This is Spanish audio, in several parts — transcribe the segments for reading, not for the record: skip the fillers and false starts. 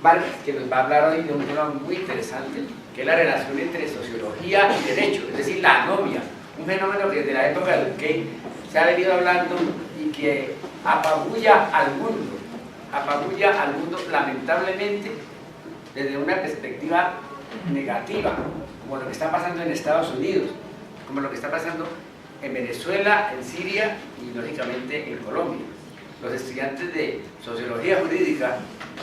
Vargas, que nos va a hablar hoy de un tema muy interesante, que es la relación entre sociología y derecho, es decir, la anomia, un fenómeno que desde la época del Key se ha venido hablando y que apabulla al mundo lamentablemente desde una perspectiva negativa, como lo que está pasando en Estados Unidos, como lo que está pasando en Venezuela, en Siria y lógicamente en Colombia. Los estudiantes de sociología jurídica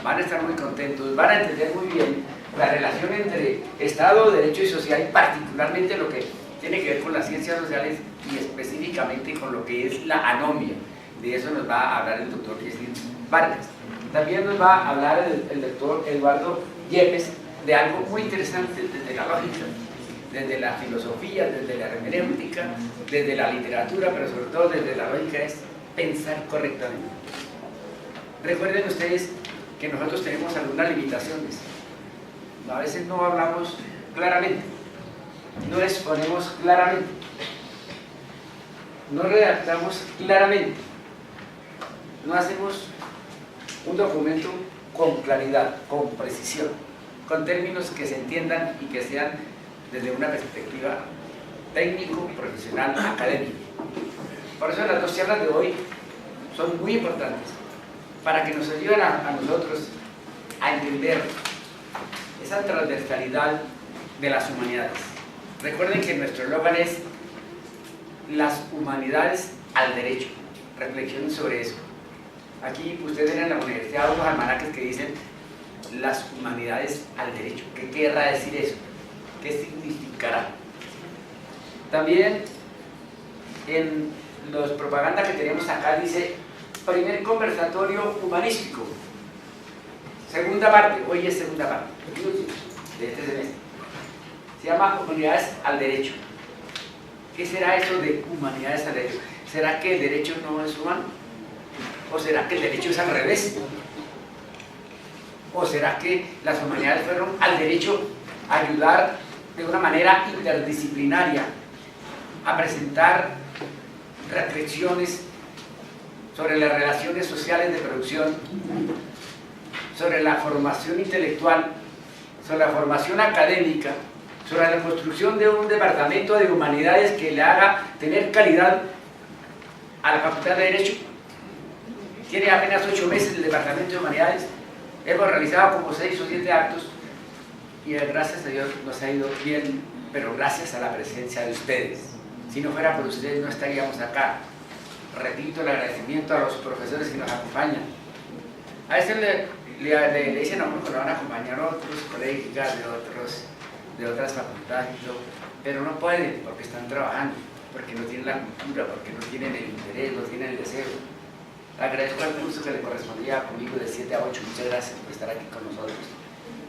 van a estar muy contentos, van a entender muy bien la relación entre Estado, derecho y sociedad, y particularmente lo que tiene que ver con las ciencias sociales y específicamente con lo que es la anomia. De eso nos va a hablar el doctor Jesús Vargas. También nos va a hablar el doctor Eduardo Yepes de algo muy interesante desde la lógica, desde la filosofía, desde la hermenéutica, desde la literatura, pero sobre todo desde la lógica, es pensar correctamente. Recuerden ustedes que nosotros tenemos algunas limitaciones. A veces no hablamos claramente, no exponemos claramente, no redactamos claramente, no hacemos un documento con claridad, con precisión, con términos que se entiendan y que sean desde una perspectiva técnico, profesional, académica. Por eso las dos charlas de hoy son muy importantes, para que nos ayuden a nosotros a entender esa transversalidad de las humanidades. Recuerden que nuestro eslogan es las humanidades al derecho. Reflexionen sobre eso. Aquí ustedes ven en la universidad unos almanaques que dicen las humanidades al derecho. ¿Qué querrá decir eso? ¿Qué significará? También en los propagandas que tenemos acá dice primer conversatorio humanístico, segunda parte, hoy es segunda parte de este semestre, se llama humanidades al derecho. ¿Qué será eso de humanidades al derecho? ¿Será que el derecho no es humano? ¿O será que el derecho es al revés? ¿O será que las humanidades fueron al derecho a ayudar de una manera interdisciplinaria a presentar reflexiones sobre las relaciones sociales de producción, sobre la formación intelectual, sobre la formación académica, sobre la construcción de un departamento de humanidades que le haga tener calidad a la Facultad de Derecho? Tiene apenas 8 meses el departamento de humanidades, hemos realizado como 6 o 7 actos y gracias a Dios nos ha ido bien, pero gracias a la presencia de ustedes. Si no fuera por ustedes no estaríamos acá. Repito el agradecimiento a los profesores que nos acompañan. A veces le dicen a uno que lo van a acompañar otros colegas de otras facultades, pero no pueden porque están trabajando, porque no tienen la cultura, porque no tienen el interés, no tienen el deseo. Agradezco al curso que le correspondía conmigo de 7 a 8. Muchas gracias por estar aquí con nosotros.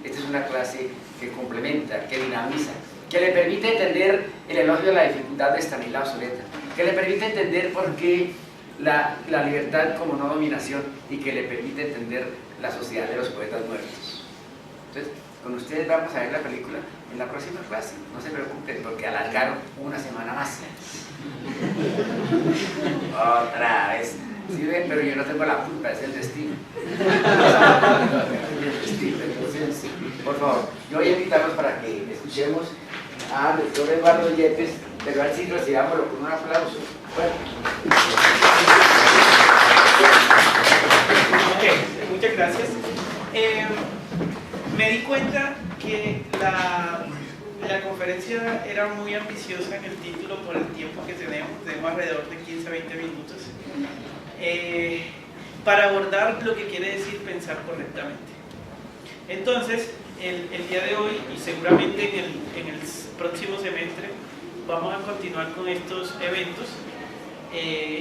Esta es una clase que complementa, que dinamiza, que le permite entender el elogio de la dificultad de Estanislao Zuleta, que le permite entender por qué la libertad como no dominación y que le permite entender la sociedad de los poetas muertos. Entonces, con ustedes vamos a ver la película en la próxima clase. No se preocupen porque alargaron una semana más. Otra vez. ¿Sí ven? Pero yo no tengo la culpa, es el destino. Entonces, por favor, yo voy a invitarlos para que escuchemos al doctor Eduardo Yepes, pero al sí recibámoslo con un aplauso. Bueno. Okay, muchas gracias. Me di cuenta que la conferencia era muy ambiciosa en el título por el tiempo que tenemos alrededor de 15 a 20 minutos, para abordar lo que quiere decir pensar correctamente. Entonces, el día de hoy y seguramente en el próximo semestre vamos a continuar con estos eventos,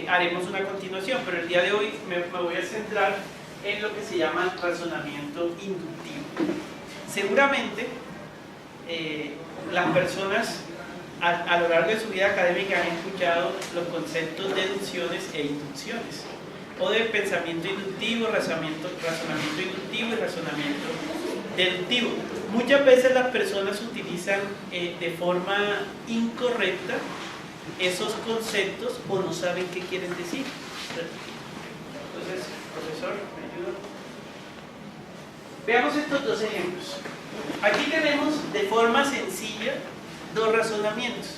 haremos una continuación, pero el día de hoy me voy a centrar en lo que se llama razonamiento inductivo. Seguramente las personas a lo largo de su vida académica han escuchado los conceptos de deducciones e inducciones, o de pensamiento inductivo, razonamiento inductivo y razonamiento deductivo. Muchas veces las personas utilizan de forma incorrecta esos conceptos o no saben qué quieren decir. Entonces, profesor, ¿me ayuda? Veamos estos dos ejemplos. Aquí tenemos de forma sencilla dos razonamientos.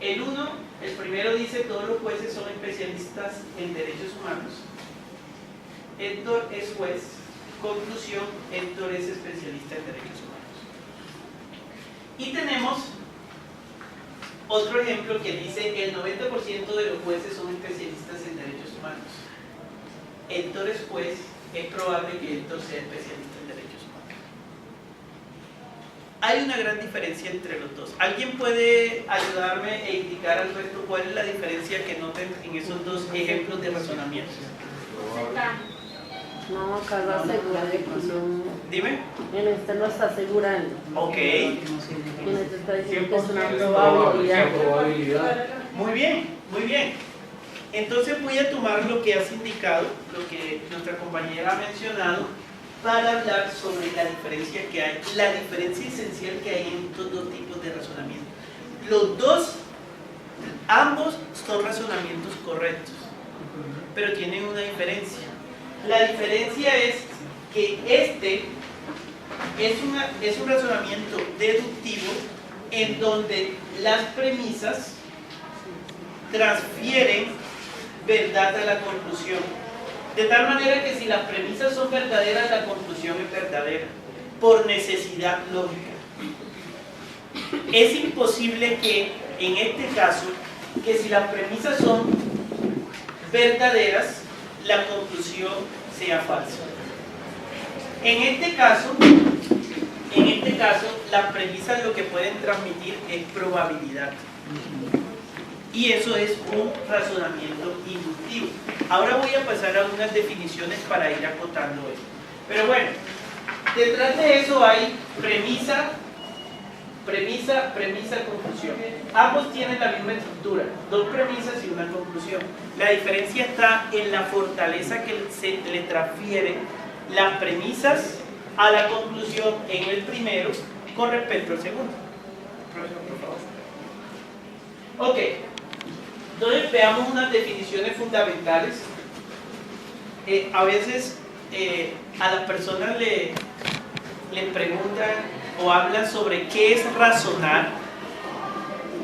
El primero dice: todos los jueces son especialistas en derechos humanos. Héctor es juez. Conclusión: Héctor es especialista en derechos humanos. Y tenemos otro ejemplo que dice: el 90% de los jueces son especialistas en derechos humanos. Héctor es juez, es probable que Héctor sea especialista en derechos humanos. Hay una gran diferencia entre los dos. ¿Alguien puede ayudarme e indicar al resto cuál es la diferencia que noten en esos dos ejemplos de razonamiento? No, acá lo asegura de que no. Dime. En este lo está asegurando. Ok. En este está diciendo que es una probabilidad. Muy bien, muy bien. Entonces voy a tomar lo que has indicado, lo que nuestra compañera ha mencionado, para hablar sobre la diferencia que hay, la diferencia esencial que hay en estos dos tipos de razonamiento. Ambos son razonamientos correctos, pero tienen una diferencia. La diferencia es que este es un razonamiento deductivo en donde las premisas transfieren verdad a la conclusión. De tal manera que si las premisas son verdaderas, la conclusión es verdadera, por necesidad lógica. Es imposible que, en este caso, que si las premisas son verdaderas, la conclusión sea falsa. En este caso, las premisas lo que pueden transmitir es probabilidad. Y eso es un razonamiento inductivo. Ahora voy a pasar a unas definiciones para ir acotando esto. Pero bueno, detrás de eso hay premisa, conclusión. Ambos tienen la misma estructura, dos premisas y una conclusión. La diferencia está en la fortaleza que se le transfieren las premisas a la conclusión en el primero con respecto al segundo. Profesor, por favor. Ok, entonces veamos unas definiciones fundamentales. A veces a las personas le preguntan o hablan sobre qué es razonar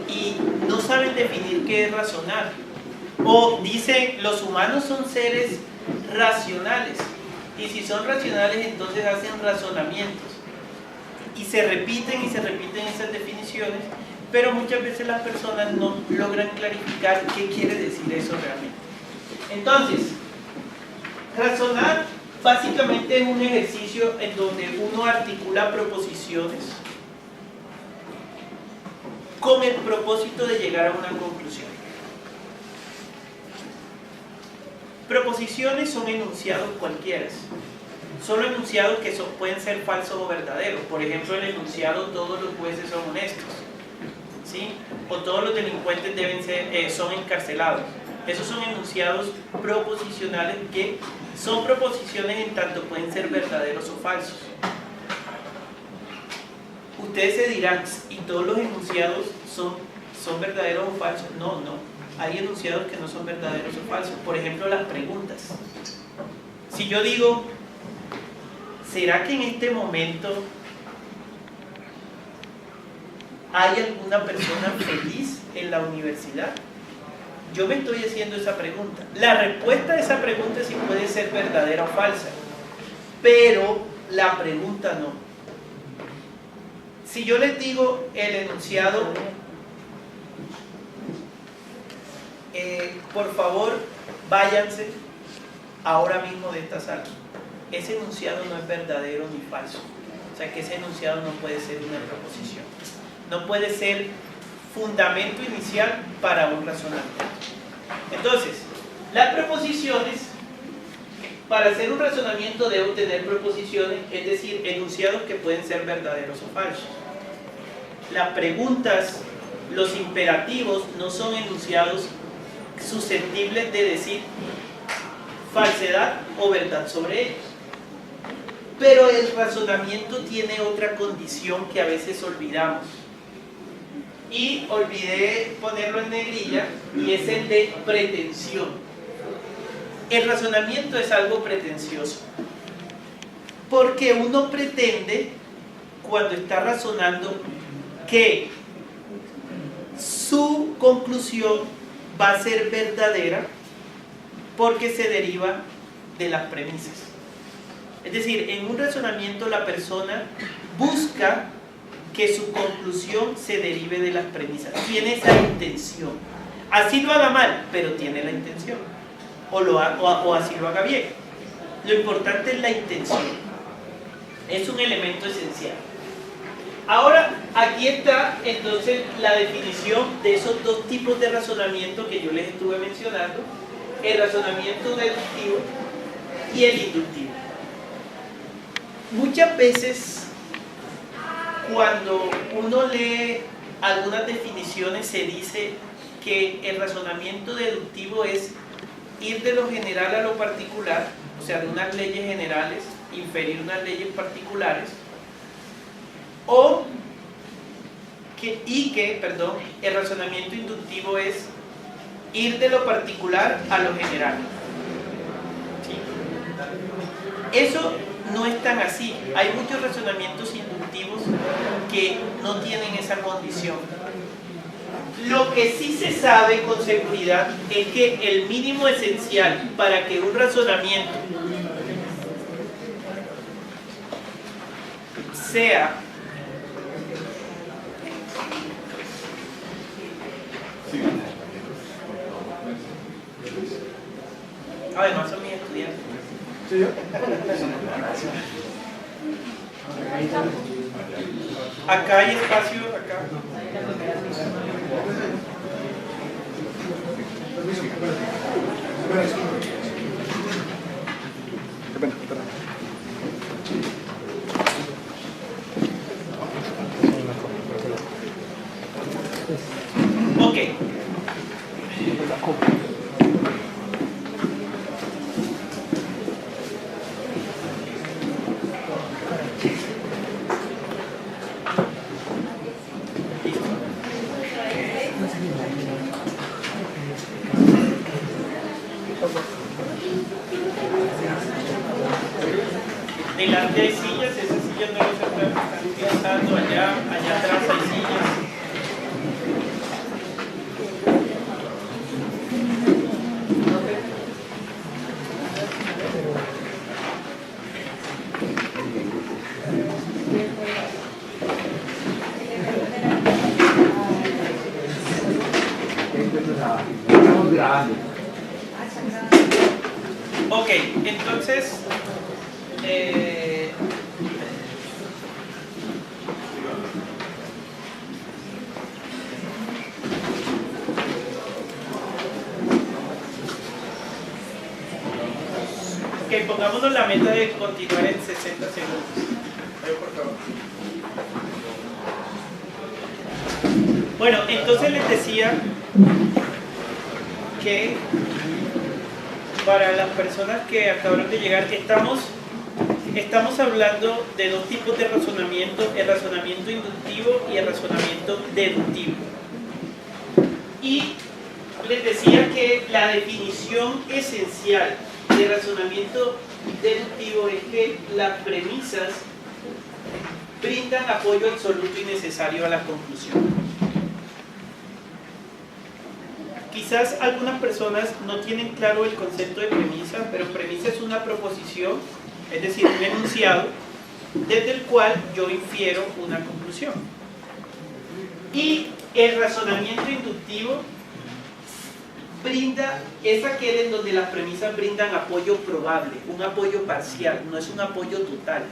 y no saben definir qué es razonar. O dicen: los humanos son seres racionales, y si son racionales entonces hacen razonamientos. Y se repiten esas definiciones, pero muchas veces las personas no logran clarificar qué quiere decir eso realmente. Entonces, razonar básicamente es un ejercicio en donde uno articula proposiciones con el propósito de llegar a una conclusión. Proposiciones son enunciados cualquiera, solo enunciados que pueden ser falsos o verdaderos. Por ejemplo, el enunciado: todos los jueces son honestos, ¿sí? O todos los delincuentes son encarcelados. Esos son enunciados proposicionales que son proposiciones en tanto pueden ser verdaderos o falsos. Ustedes se dirán: ¿y todos los enunciados son verdaderos o falsos? No. Hay enunciados que no son verdaderos o falsos. Por ejemplo, las preguntas. Si yo digo: ¿será que en este momento hay alguna persona feliz en la universidad? Yo me estoy haciendo esa pregunta. La respuesta a esa pregunta sí puede ser verdadera o falsa, pero la pregunta no. Si yo les digo el enunciado: por favor, váyanse ahora mismo de esta sala, ese enunciado no es verdadero ni falso. O sea que ese enunciado no puede ser una proposición, no puede ser fundamento inicial para un razonamiento. Entonces, las proposiciones, para hacer un razonamiento debo tener proposiciones, es decir, enunciados que pueden ser verdaderos o falsos. Las preguntas, los imperativos, no son enunciados susceptibles de decir falsedad o verdad sobre ellos. Pero el razonamiento tiene otra condición que a veces olvidamos. Y olvidé ponerlo en negrilla, y es el de pretensión. El razonamiento es algo pretencioso. Porque uno pretende, cuando está razonando, que su conclusión va a ser verdadera porque se deriva de las premisas. Es decir, en un razonamiento la persona busca que su conclusión se derive de las premisas. Tiene esa intención. Así lo haga mal, pero tiene la intención. O así lo haga bien. Lo importante es la intención. Es un elemento esencial. Ahora, aquí está entonces la definición de esos dos tipos de razonamiento que yo les estuve mencionando: el razonamiento deductivo y el inductivo. Muchas veces, cuando uno lee algunas definiciones, se dice que el razonamiento deductivo es ir de lo general a lo particular, o sea, de unas leyes generales, inferir unas leyes particulares, el razonamiento inductivo es ir de lo particular a lo general. ¿Sí? Eso no es tan así. Hay muchos razonamientos inductivos que no tienen esa condición. Lo que sí se sabe con seguridad es que el mínimo esencial para que un razonamiento sea además son mis estudiantes. Acá hay espacio, acá. Ok. Delante hay sillas, esas sillas no las están utilizando, allá atrás hay sillas. Ok, entonces pongámonos la meta de continuar en 60 segundos. Por favor. Bueno, entonces les decía que para las personas que acabaron de llegar, estamos hablando de dos tipos de razonamiento: el razonamiento inductivo y el razonamiento deductivo. Y les decía que la definición esencial de razonamiento deductivo es que las premisas brindan apoyo absoluto y necesario a la conclusión. Quizás algunas personas no tienen claro el concepto de premisa, pero premisa es una proposición, es decir, un enunciado desde el cual yo infiero una conclusión. Y el razonamiento inductivo es aquel en donde las premisas brindan apoyo probable, un apoyo parcial, no es un apoyo total.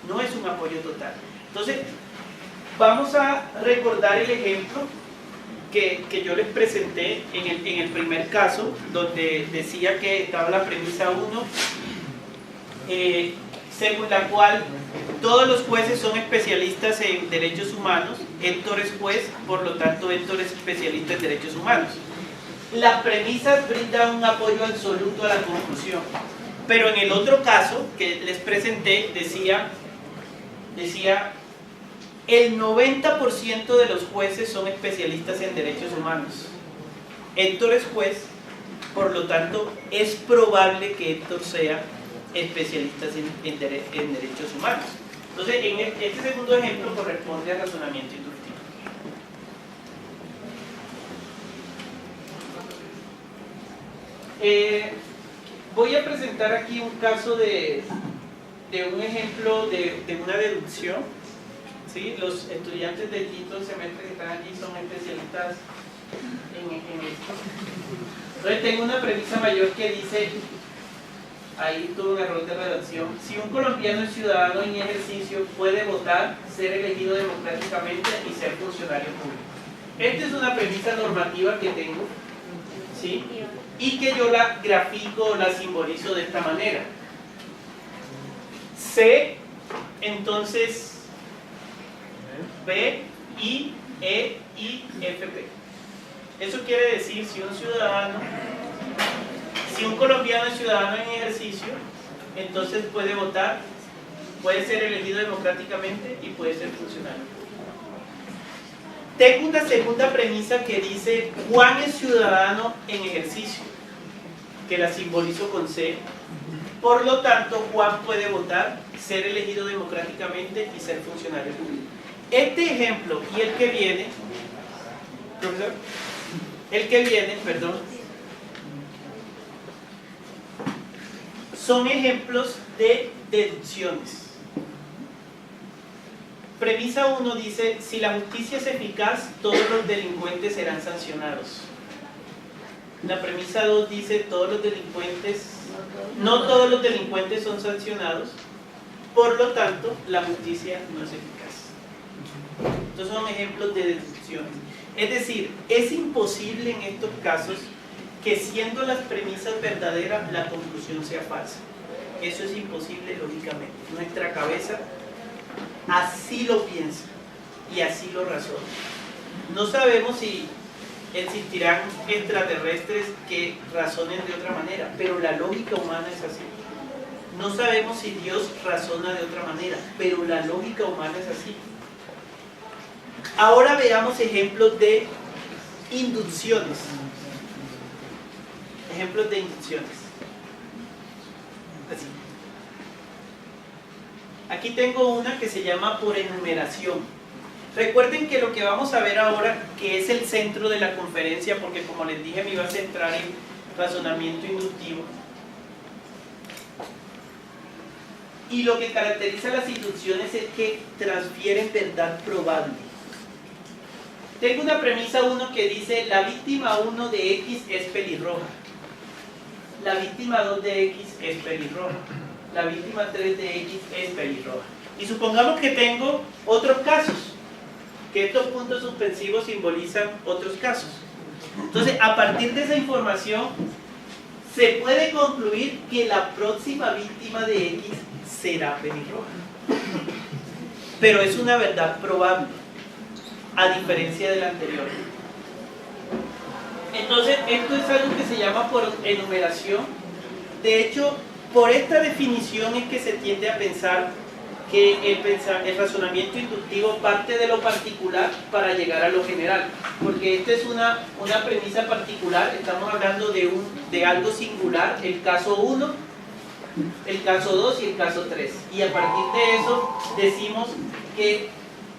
No es un apoyo total. Entonces, vamos a recordar el ejemplo que yo les presenté en el primer caso, donde decía que estaba la premisa 1, según la cual todos los jueces son especialistas en derechos humanos. Héctor es juez, por lo tanto Héctor es especialista en derechos humanos. Las premisas brindan un apoyo absoluto a la conclusión. Pero en el otro caso que les presenté decía el 90% de los jueces son especialistas en derechos humanos. Héctor es juez, por lo tanto es probable que Héctor sea especialistas en derechos humanos. Entonces, en este segundo ejemplo corresponde al razonamiento inductivo. Voy a presentar aquí un caso de un ejemplo de una deducción. ¿Sí? Los estudiantes del quinto semestre que están allí son especialistas en esto. Entonces tengo una premisa mayor que dice, ahí tuve un error de redacción: si un colombiano es ciudadano en ejercicio, puede votar, ser elegido democráticamente y ser funcionario público. Esta es una premisa normativa que tengo, ¿sí? Y que yo la grafico, la simbolizo de esta manera. C, entonces B, I, E, I, F, P. Eso quiere decir, si un colombiano es ciudadano en ejercicio, entonces puede votar, puede ser elegido democráticamente y puede ser funcionario. Tengo una segunda premisa que dice: Juan es ciudadano en ejercicio, que la simbolizo con C. Por lo tanto, Juan puede votar, ser elegido democráticamente y ser funcionario público. Este ejemplo y el que viene, profesor, son ejemplos de deducciones. Premisa 1 dice: si la justicia es eficaz, todos los delincuentes serán sancionados. La premisa 2 dice: no todos los delincuentes son sancionados, por lo tanto, la justicia no es eficaz. Estos son ejemplos de deducciones. Es decir, es imposible en estos casos que, siendo las premisas verdaderas, la conclusión sea falsa. Eso es imposible lógicamente. Nuestra cabeza así lo piensa y así lo razona. No sabemos si existirán extraterrestres que razonen de otra manera, pero la lógica humana es así. No sabemos si Dios razona de otra manera, pero la lógica humana es así. Ahora veamos ejemplos de inducciones. Ejemplos de inducciones. Así. Aquí tengo una que se llama por enumeración. Recuerden que lo que vamos a ver ahora, que es el centro de la conferencia, porque como les dije me iba a centrar en razonamiento inductivo, y lo que caracteriza las inducciones es que transfieren verdad probable. Tengo una premisa 1 que dice: la víctima 1 de X es pelirroja, la víctima 2 de X es pelirroja, la víctima 3 de X es pelirroja. Y supongamos que tengo otros casos, que estos puntos suspensivos simbolizan otros casos. Entonces, a partir de esa información, se puede concluir que la próxima víctima de X será pelirroja. Pero es una verdad probable, a diferencia de la anterior. Entonces, esto es algo que se llama por enumeración. De hecho, por esta definición es que se tiende a pensar que el razonamiento inductivo parte de lo particular para llegar a lo general, porque esta es una premisa particular. Estamos hablando de algo singular, el caso 1, el caso 2 y el caso 3, y a partir de eso decimos que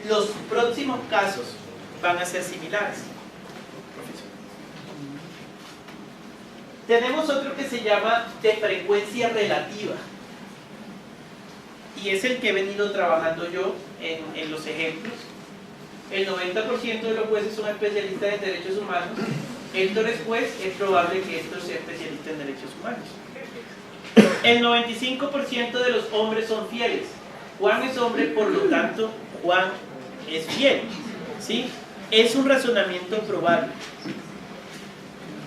los próximos casos van a ser similares. Tenemos otro que se llama de frecuencia relativa, y es el que he venido trabajando yo en los ejemplos. El 90% de los jueces son especialistas en derechos humanos. Héctor es juez, es probable que Héctor sea especialista en derechos humanos. El 95% de los hombres son fieles. Juan es hombre, por lo tanto, Juan es fiel. ¿Sí? Es un razonamiento probable,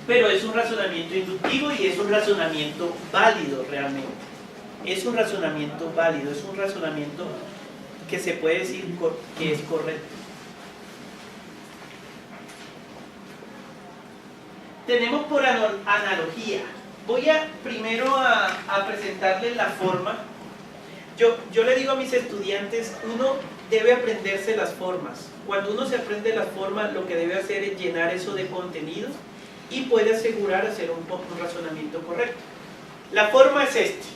pero es un razonamiento inductivo y es un razonamiento válido realmente. Es un razonamiento válido, es un razonamiento que se puede decir que es correcto. Tenemos por analogía. Voy primero a presentarles la forma. Yo le digo a mis estudiantes, uno debe aprenderse las formas. Cuando uno se aprende las formas, lo que debe hacer es llenar eso de contenido y puede asegurar hacer un razonamiento correcto. La forma es este.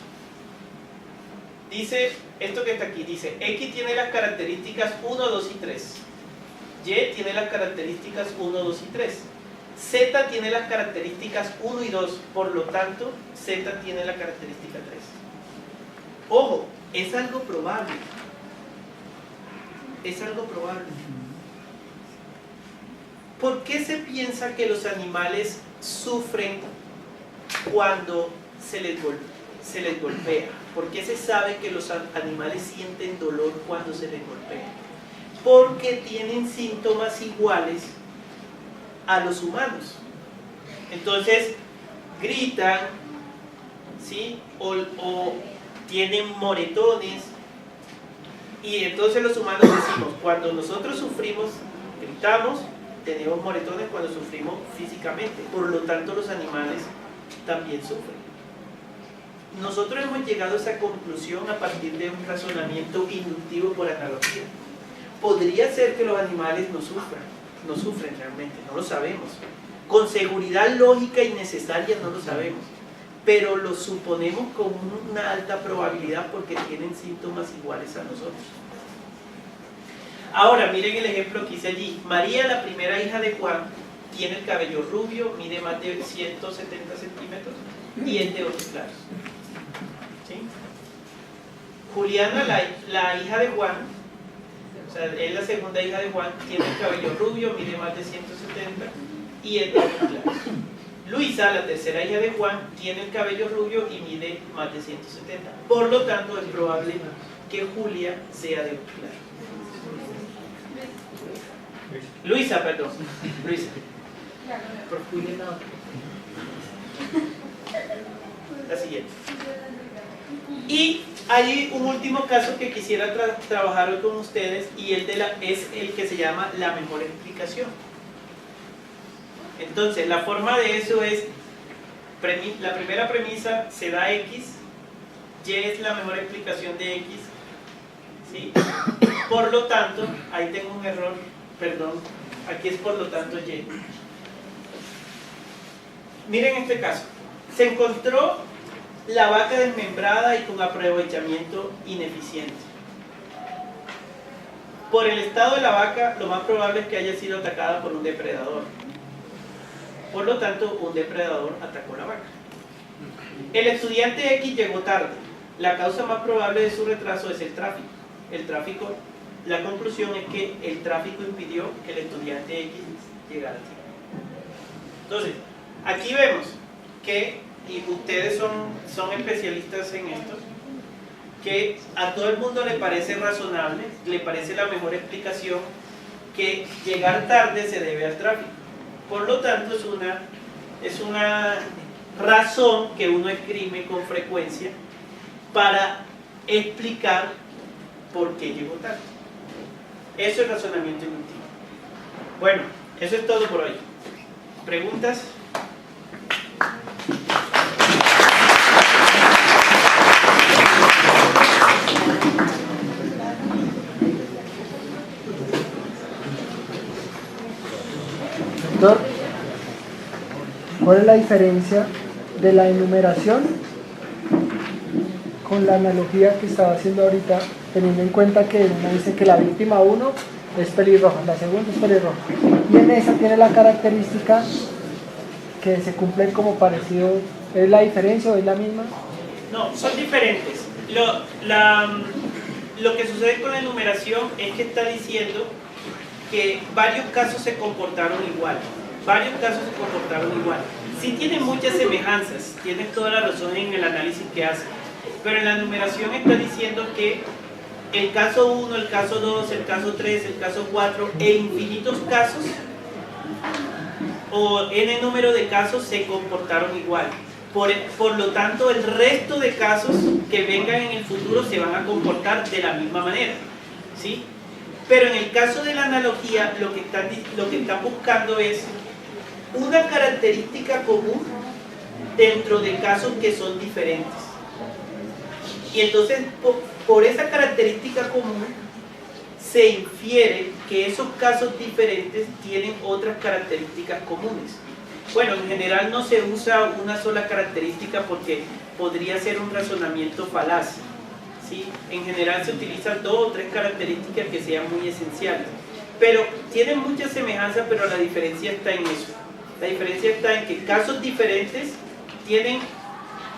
dice, esto que está aquí, dice, X tiene las características 1, 2 y 3. Y tiene las características 1, 2 y 3. Z tiene las características 1 y 2, por lo tanto, Z tiene la característica 3. Ojo, es algo probable. Es algo probable. ¿Por qué se piensa que los animales sufren cuando se les golpea? ¿Por qué se sabe que los animales sienten dolor cuando se les golpea? Porque tienen síntomas iguales a los humanos. Entonces, gritan, ¿sí? O tienen moretones. Y entonces los humanos decimos, cuando nosotros sufrimos, gritamos, tenemos moretones cuando sufrimos físicamente. Por lo tanto, los animales también sufren. Nosotros hemos llegado a esa conclusión a partir de un razonamiento inductivo por analogía. Podría ser que los animales no sufren realmente, no lo sabemos. Con seguridad lógica y necesaria no lo sabemos, pero lo suponemos con una alta probabilidad porque tienen síntomas iguales a nosotros. Ahora, miren el ejemplo que hice allí. María, la primera hija de Juan, tiene el cabello rubio, mide más de 170 centímetros y es de ojos claros. ¿Sí? Juliana, la hija de Juan, o sea, es la segunda hija de Juan, tiene el cabello rubio, mide más de 170 y es de ojos claros. Luisa, la tercera hija de Juan, tiene el cabello rubio y mide más de 170. Por lo tanto, es probable que Julia sea de ojos claros. Luisa. Por Julia no. La siguiente. Y hay un último caso que quisiera trabajar hoy con ustedes y es el que se llama la mejor explicación. Entonces, la forma de eso es, la primera premisa se da X, Y es la mejor explicación de X, ¿sí? Por lo tanto, ahí tengo un error, perdón, aquí es por lo tanto Y. Miren este caso, se encontró la vaca desmembrada y con aprovechamiento ineficiente. Por el estado de la vaca, lo más probable es que haya sido atacada por un depredador. Por lo tanto, un depredador atacó la vaca. El estudiante X llegó tarde. La causa más probable de su retraso es el tráfico. La conclusión es que el tráfico impidió que el estudiante X llegara a tiempo. Entonces, aquí vemos que, y ustedes son especialistas en esto, que a todo el mundo le parece razonable, le parece la mejor explicación que llegar tarde se debe al tráfico. Por lo tanto, es una razón que uno esgrime con frecuencia para explicar por qué llegó tarde. Eso es razonamiento inductivo. Bueno, eso es todo por hoy. ¿Preguntas? Doctor, ¿cuál es la diferencia de la enumeración con la analogía que estaba haciendo ahorita, teniendo en cuenta que una dice que la víctima 1 es pelirroja, la segunda es pelirroja, y en esa tiene la característica que se cumple como parecido? ¿Es la diferencia o es la misma? No, son diferentes. Lo que sucede con la enumeración es que está diciendo que varios casos se comportaron igual. Sí tienen muchas semejanzas, tienes toda la razón en el análisis que hace, pero en la enumeración está diciendo que el caso 1, el caso 2, el caso 3, el caso 4 e infinitos casos o n número de casos se comportaron igual. Por lo tanto, el resto de casos que vengan en el futuro se van a comportar de la misma manera, ¿sí? Pero en el caso de la analogía, lo que están buscando es una característica común dentro de casos que son diferentes. Y entonces, por esa característica común, se infiere que esos casos diferentes tienen otras características comunes. Bueno, en general no se usa una sola característica porque podría ser un razonamiento falaz, ¿sí? En general se utilizan 2 o 3 características que sean muy esenciales. Pero tienen mucha semejanza, pero la diferencia está en eso. La diferencia está en que casos diferentes tienen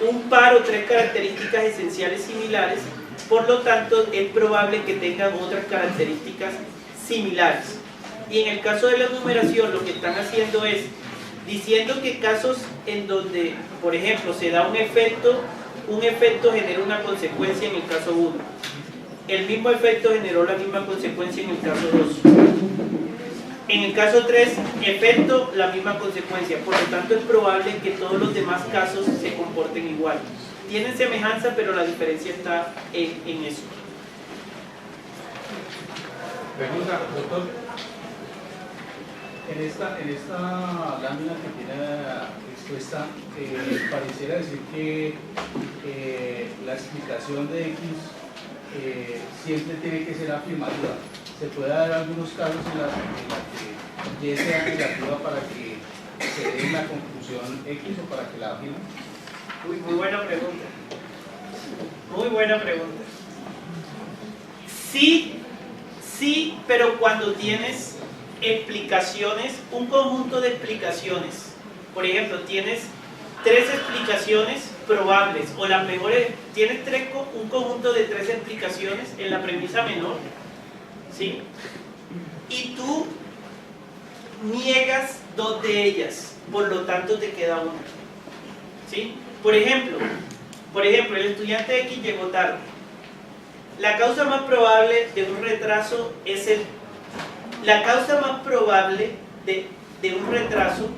un par o 3 características esenciales similares, por lo tanto es probable que tengan otras características similares. Y en el caso de la numeración lo que están haciendo es diciendo que casos en donde, por ejemplo, se da un efecto genera una consecuencia en el caso 1. El mismo efecto generó la misma consecuencia en el caso 2. En el caso 3, efecto, la misma consecuencia. Por lo tanto, es probable que todos los demás casos se comporten igual. Tienen semejanza, pero la diferencia está en eso. Pregunta, doctor. En esta lámina que tiene expuesta, pareciera decir que la explicación de X siempre tiene que ser afirmativa. ¿Se puede dar algunos casos en la que Y sea negativa para que se dé la conclusión X o para que la afirme? Muy buena pregunta. Muy buena pregunta. Sí, pero cuando tienes explicaciones, un conjunto de explicaciones, por ejemplo, tienes 3 explicaciones probables, o las mejores, tienes un conjunto de 3 explicaciones en la premisa menor, ¿sí? Y tú niegas 2 de ellas, por lo tanto te queda una, ¿sí? Por ejemplo, el estudiante X llegó tarde. La causa más probable de un retraso es la causa más probable de un retraso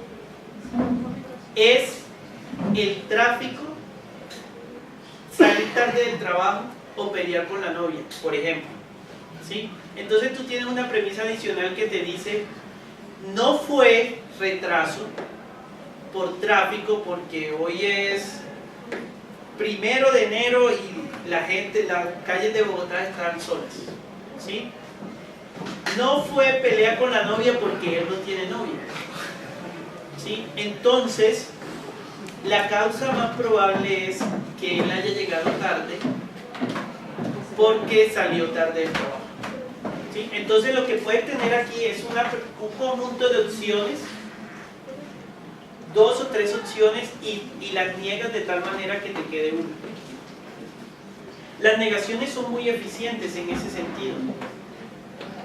es el tráfico, salir tarde del trabajo o pelear con la novia, por ejemplo, ¿sí? Entonces tú tienes una premisa adicional que te dice no fue retraso por tráfico porque hoy es 1 de enero y las calles de Bogotá están solas, ¿sí? No fue pelea con la novia porque él no tiene novia, ¿sí? Entonces la causa más probable es que él haya llegado tarde porque salió tarde del trabajo, ¿sí? Entonces lo que puedes tener aquí es un conjunto de opciones, 2 o 3 opciones y las niegas de tal manera que te quede una. Las negaciones son muy eficientes en ese sentido.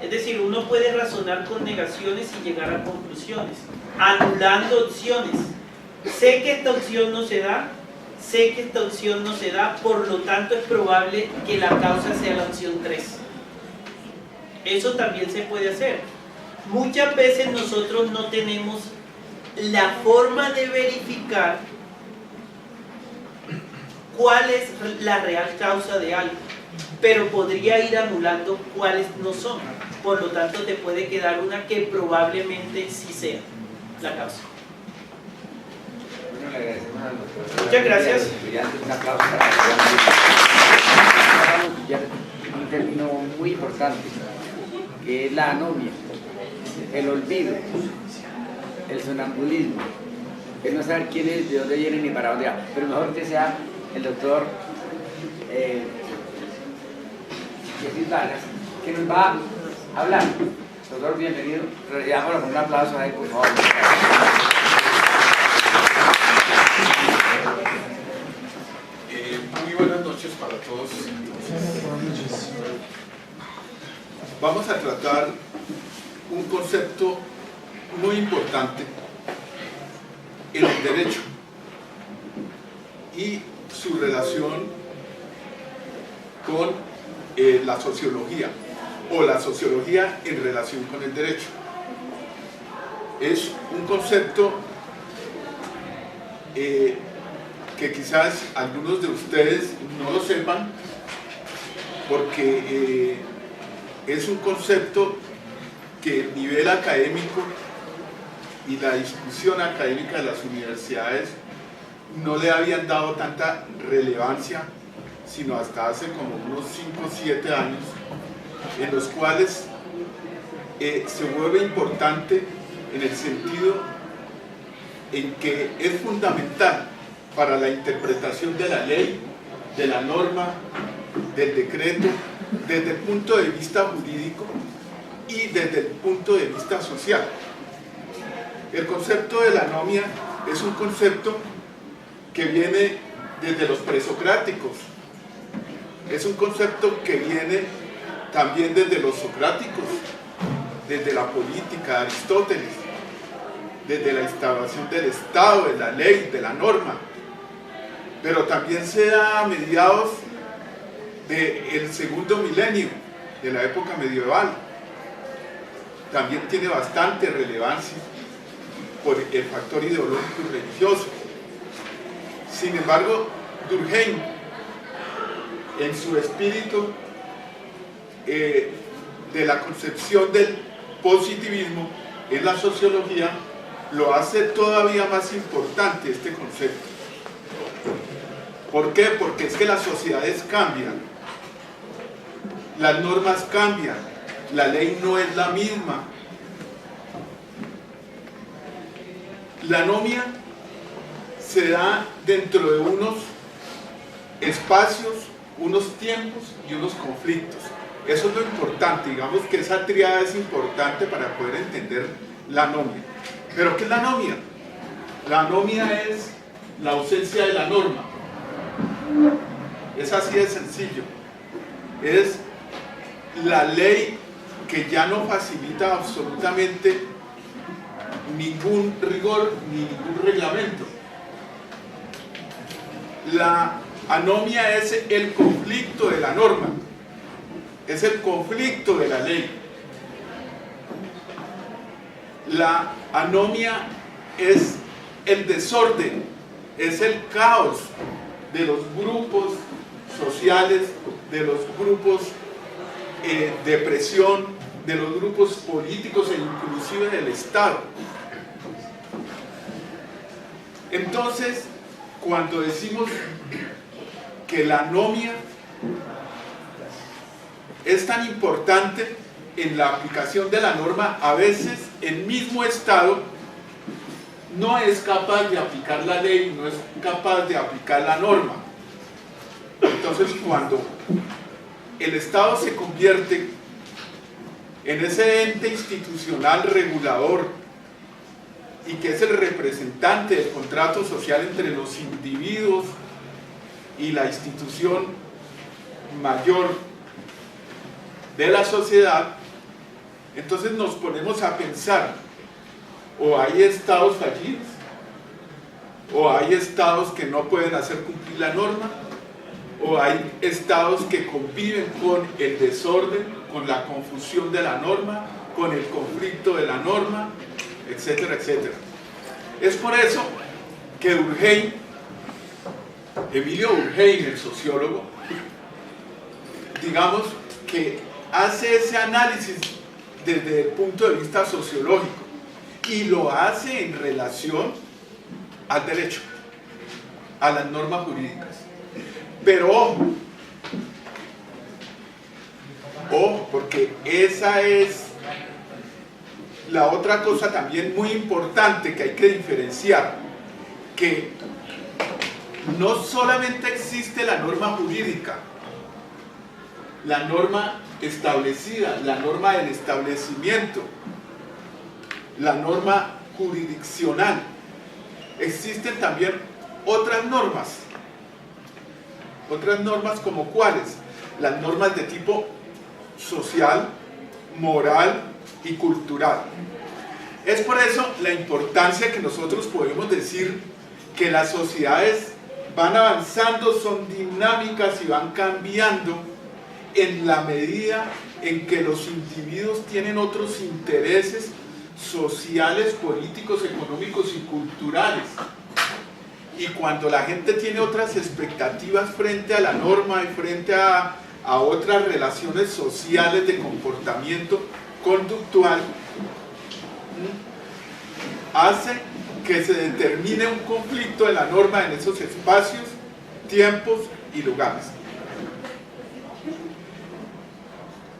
Es decir, uno puede razonar con negaciones y llegar a conclusiones, anulando opciones. Sé que esta opción no se da, por lo tanto es probable que la causa sea la opción 3. Eso también se puede hacer. Muchas veces nosotros no tenemos la forma de verificar cuál es la real causa de algo, pero podría ir anulando cuáles no son. Por lo tanto, te puede quedar una que probablemente sí sea la causa. Bueno, le agradecemos al doctor. Muchas gracias. Un aplauso para un término muy importante, que es la anomia, el olvido, el sonambulismo, el no saber quién es, de dónde viene ni para dónde va. Pero mejor que sea el doctor Jesús Vargas, que nos va a hablar. Doctor, bienvenido. Realizámoslo con un aplauso ahí, por favor. Muy buenas noches para todos. Vamos a tratar un concepto muy importante en el derecho y su relación con la sociología, o la sociología en relación con el derecho. Es un concepto que quizás algunos de ustedes no lo sepan, porque es un concepto que el nivel académico y la discusión académica de las universidades no le habían dado tanta relevancia, sino hasta hace como unos 5 o 7 años, en los cuales se vuelve importante en el sentido en que es fundamental para la interpretación de la ley, de la norma, del decreto desde el punto de vista jurídico y desde el punto de vista social. El concepto de la anomia es un concepto que viene desde los presocráticos, es un concepto que viene también desde los socráticos, desde la política de Aristóteles, desde la instauración del Estado, de la ley, de la norma, pero también se da a mediados del segundo milenio, de la época medieval. También tiene bastante relevancia por el factor ideológico y religioso. Sin embargo, Durkheim, en su espíritu de la concepción del positivismo en la sociología, lo hace todavía más importante este concepto. ¿Por qué? Porque es que las sociedades cambian, las normas cambian, la ley no es la misma. La anomia se da dentro de unos espacios, unos tiempos y unos conflictos. Eso es lo importante, digamos que esa tríada es importante para poder entender la anomia. ¿Pero qué es la anomia? La anomia es la ausencia de la norma. Es así de sencillo. Es la ley que ya no facilita absolutamente ningún rigor ni ningún reglamento. La anomia es el conflicto de la norma, es el conflicto de la ley. La anomia es el desorden, es el caos de los grupos sociales, de los grupos de presión, de los grupos políticos e inclusive del Estado. Entonces, cuando decimos que la anomia es tan importante en la aplicación de la norma, a veces el mismo Estado no es capaz de aplicar la ley, no es capaz de aplicar la norma. Entonces, cuando el Estado se convierte en ese ente institucional regulador y que es el representante del contrato social entre los individuos y la institución mayor de la sociedad, entonces nos ponemos a pensar, o hay estados fallidos, o hay estados que no pueden hacer cumplir la norma, o hay estados que conviven con el desorden, con la confusión de la norma, con el conflicto de la norma, etcétera, etcétera. Es por eso que Durkheim, Emilio Durkheim, el sociólogo, digamos que hace ese análisis desde el punto de vista sociológico y lo hace en relación al derecho, a las normas jurídicas. Pero ojo, porque esa es la otra cosa también muy importante que hay que diferenciar, que no solamente existe la norma jurídica, la norma establecida, la norma del establecimiento, la norma jurisdiccional, existen también otras normas como cuáles, las normas de tipo social, moral y cultural. Es por eso la importancia que nosotros podemos decir que las sociedades van avanzando, son dinámicas y van cambiando en la medida en que los individuos tienen otros intereses sociales, políticos, económicos y culturales. Y cuando la gente tiene otras expectativas frente a la norma y frente a otras relaciones sociales de comportamiento conductual, hace que se determine un conflicto de la norma en esos espacios, tiempos y lugares.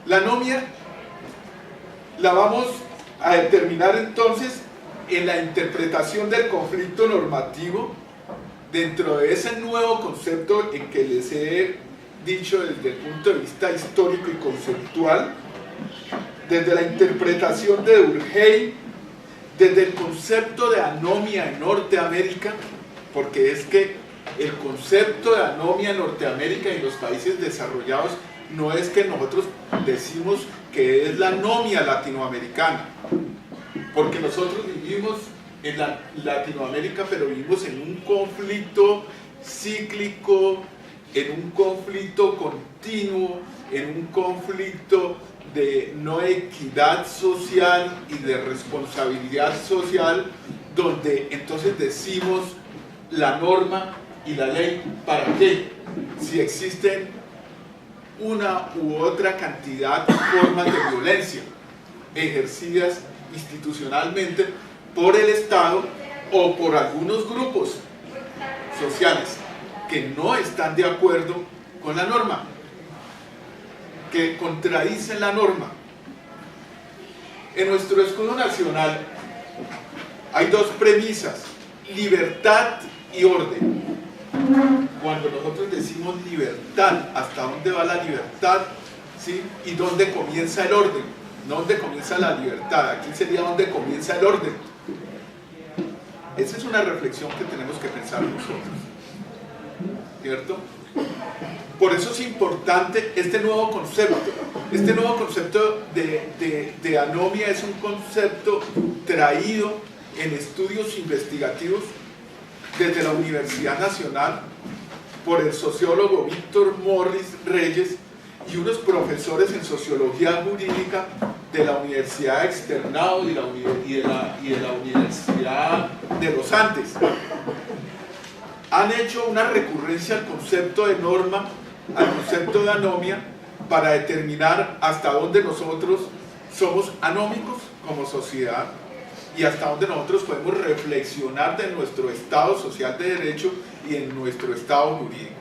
La anomia la vamos a determinar entonces en la interpretación del conflicto normativo dentro de ese nuevo concepto en que les he dicho desde el punto de vista histórico y conceptual, desde la interpretación de Durkheim, desde el concepto de anomia en Norteamérica, porque es que el concepto de anomia en Norteamérica y en los países desarrollados no es que nosotros decimos que es la anomia latinoamericana, porque nosotros vivimos en Latinoamérica, pero vivimos en un conflicto cíclico, en un conflicto continuo, en un conflicto de no equidad social y de responsabilidad social, donde entonces decimos la norma y la ley, ¿para qué? Si existen una u otra cantidad de formas de violencia ejercidas institucionalmente por el Estado o por algunos grupos sociales que no están de acuerdo con la norma, que contradicen la norma. En nuestro escudo nacional hay dos premisas: libertad y orden. Cuando nosotros decimos libertad, ¿hasta dónde va la libertad? ¿Sí? ¿Y dónde comienza el orden? No dónde comienza la libertad, aquí sería dónde comienza el orden. Esa es una reflexión que tenemos que pensar nosotros, ¿cierto? Por eso es importante este nuevo concepto. Este nuevo concepto de anomia es un concepto traído en estudios investigativos desde la Universidad Nacional por el sociólogo Víctor Morris Reyes y unos profesores en sociología jurídica de la Universidad Externado y de la Universidad de los Andes. Han hecho una recurrencia al concepto de norma, al concepto de anomia, para determinar hasta dónde nosotros somos anómicos como sociedad y hasta dónde nosotros podemos reflexionar de nuestro estado social de derecho y en nuestro estado jurídico.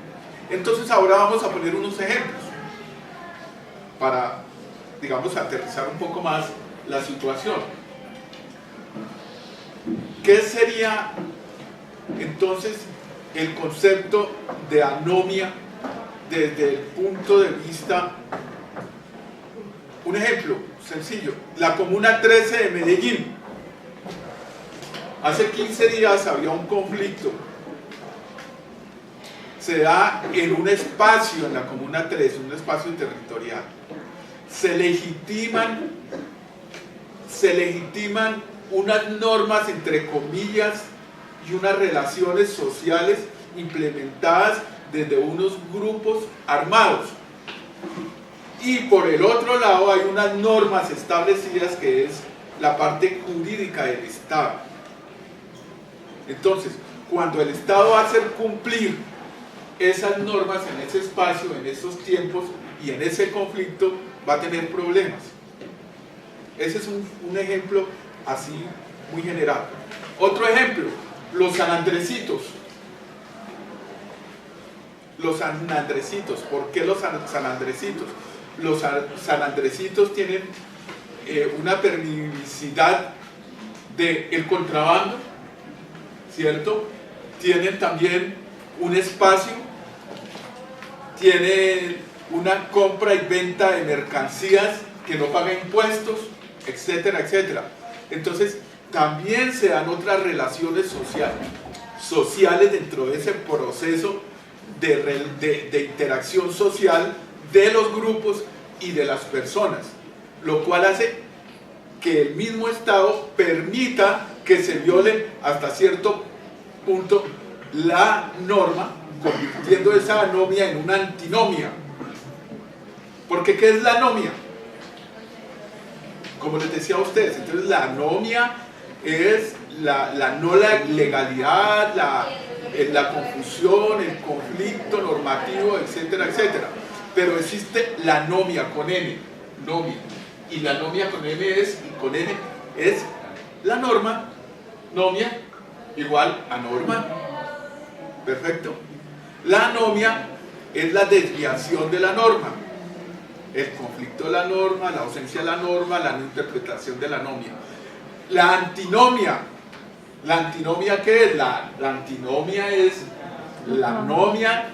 Entonces ahora vamos a poner unos ejemplos para, digamos, aterrizar un poco más la situación. ¿Qué sería entonces el concepto de anomia desde el punto de vista? Un ejemplo sencillo: la Comuna 13 de Medellín. Hace 15 días había un conflicto. Se da en un espacio en la Comuna 13, un espacio territorial. Se legitiman unas normas, entre comillas, y unas relaciones sociales implementadas desde unos grupos armados. Y por el otro lado hay unas normas establecidas, que es la parte jurídica del Estado. Entonces, cuando el Estado va a hacer cumplir esas normas en ese espacio, en esos tiempos y en ese conflicto, va a tener problemas. Ese es un ejemplo así muy general. Otro ejemplo: los sanandresitos. Los sanandresitos. ¿Por qué los sanandresitos? Los sanandresitos tienen una permisividad del contrabando, ¿cierto? Tienen también un espacio, tienen una compra y venta de mercancías que no pagan impuestos, etcétera, etcétera. Entonces también se dan otras relaciones sociales dentro de ese proceso de interacción social de los grupos y de las personas, lo cual hace que el mismo Estado permita que se viole hasta cierto punto la norma, convirtiendo esa anomia en una antinomia. Porque ¿qué es la anomia? Como les decía a ustedes, entonces la anomia es la no legalidad, la confusión, el conflicto normativo, etcétera, etcétera. Pero existe la anomia con N, nomia. Y la anomia con N es la norma, nomia igual a norma. Perfecto. La anomia es la desviación de la norma, el conflicto de la norma, la ausencia de la norma, la no interpretación de la anomia. La antinomia. ¿La antinomia qué es? La antinomia es la anomia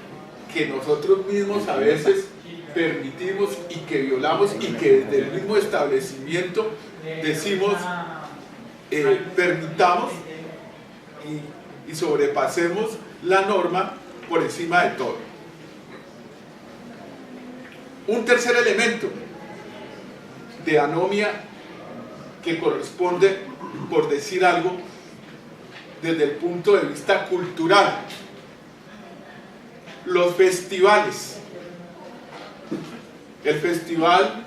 que nosotros mismos a veces permitimos y que violamos y que desde el mismo establecimiento decimos permitamos y sobrepasemos la norma por encima de todo. Un tercer elemento de anomia que corresponde, por decir algo, desde el punto de vista cultural: los festivales. El festival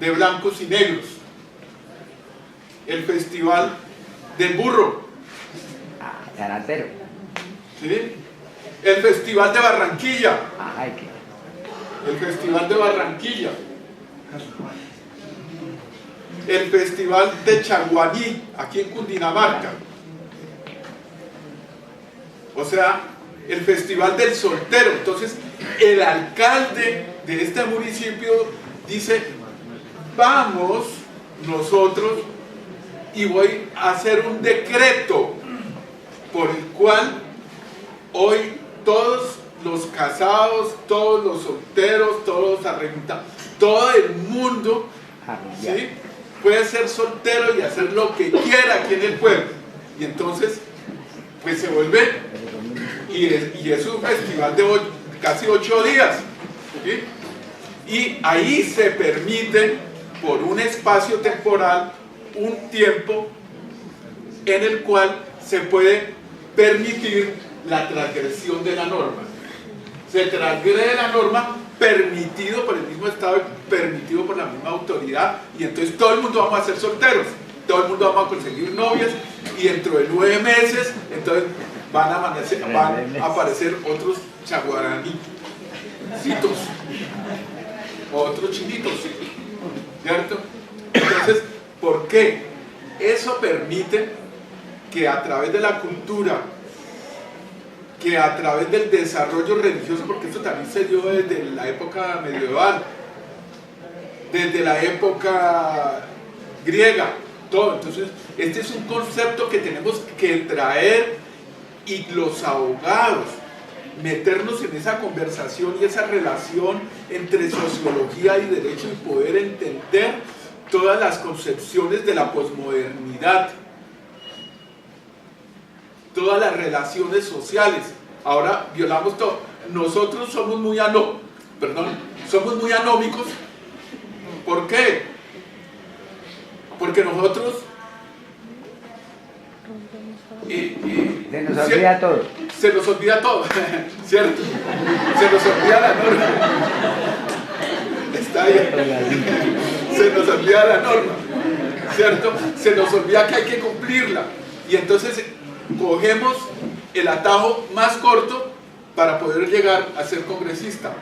de blancos y negros, el festival del burro, Zaracero. ¿sí? El festival de Barranquilla, Ay, qué. el festival de Barranquilla, el festival de Chaguaní, aquí en Cundinamarca, o sea, el festival del soltero. Entonces, el alcalde de este municipio dice: vamos nosotros y voy a hacer un decreto por el cual hoy todos los casados, todos los solteros, todos los arrentados, todo el mundo, ¿sí?, puede ser soltero y hacer lo que quiera aquí en el pueblo. Y entonces, pues se vuelve, y es un festival de casi 8 días, ¿sí? Y ahí se permite, por un espacio temporal, un tiempo en el cual se puede permitir la transgresión de la norma. Se transgrede la norma, permitido por el mismo Estado, permitido por la misma autoridad, y entonces todo el mundo vamos a ser solteros, todo el mundo vamos a conseguir novias, y dentro de 9 meses entonces van a aparecer otros chaguaranícitos, otros chinitos, ¿cierto? Entonces, ¿por qué? Eso permite que a través de la cultura, que a través del desarrollo religioso, porque eso también se dio desde la época medieval, desde la época griega, todo. Entonces, este es un concepto que tenemos que traer, y los abogados meternos en esa conversación y esa relación entre sociología y derecho, y poder entender todas las concepciones de la posmodernidad, todas las relaciones sociales. Ahora violamos todo. Nosotros somos muy anómicos. ¿Por qué? Porque nosotros Se nos olvida todo. Se nos olvida todo, ¿cierto? Se nos olvida la norma. Está bien. Se nos olvida la norma, ¿cierto? Se nos olvida que hay que cumplirla. Y entonces cogemos el atajo más corto para poder llegar a ser congresista.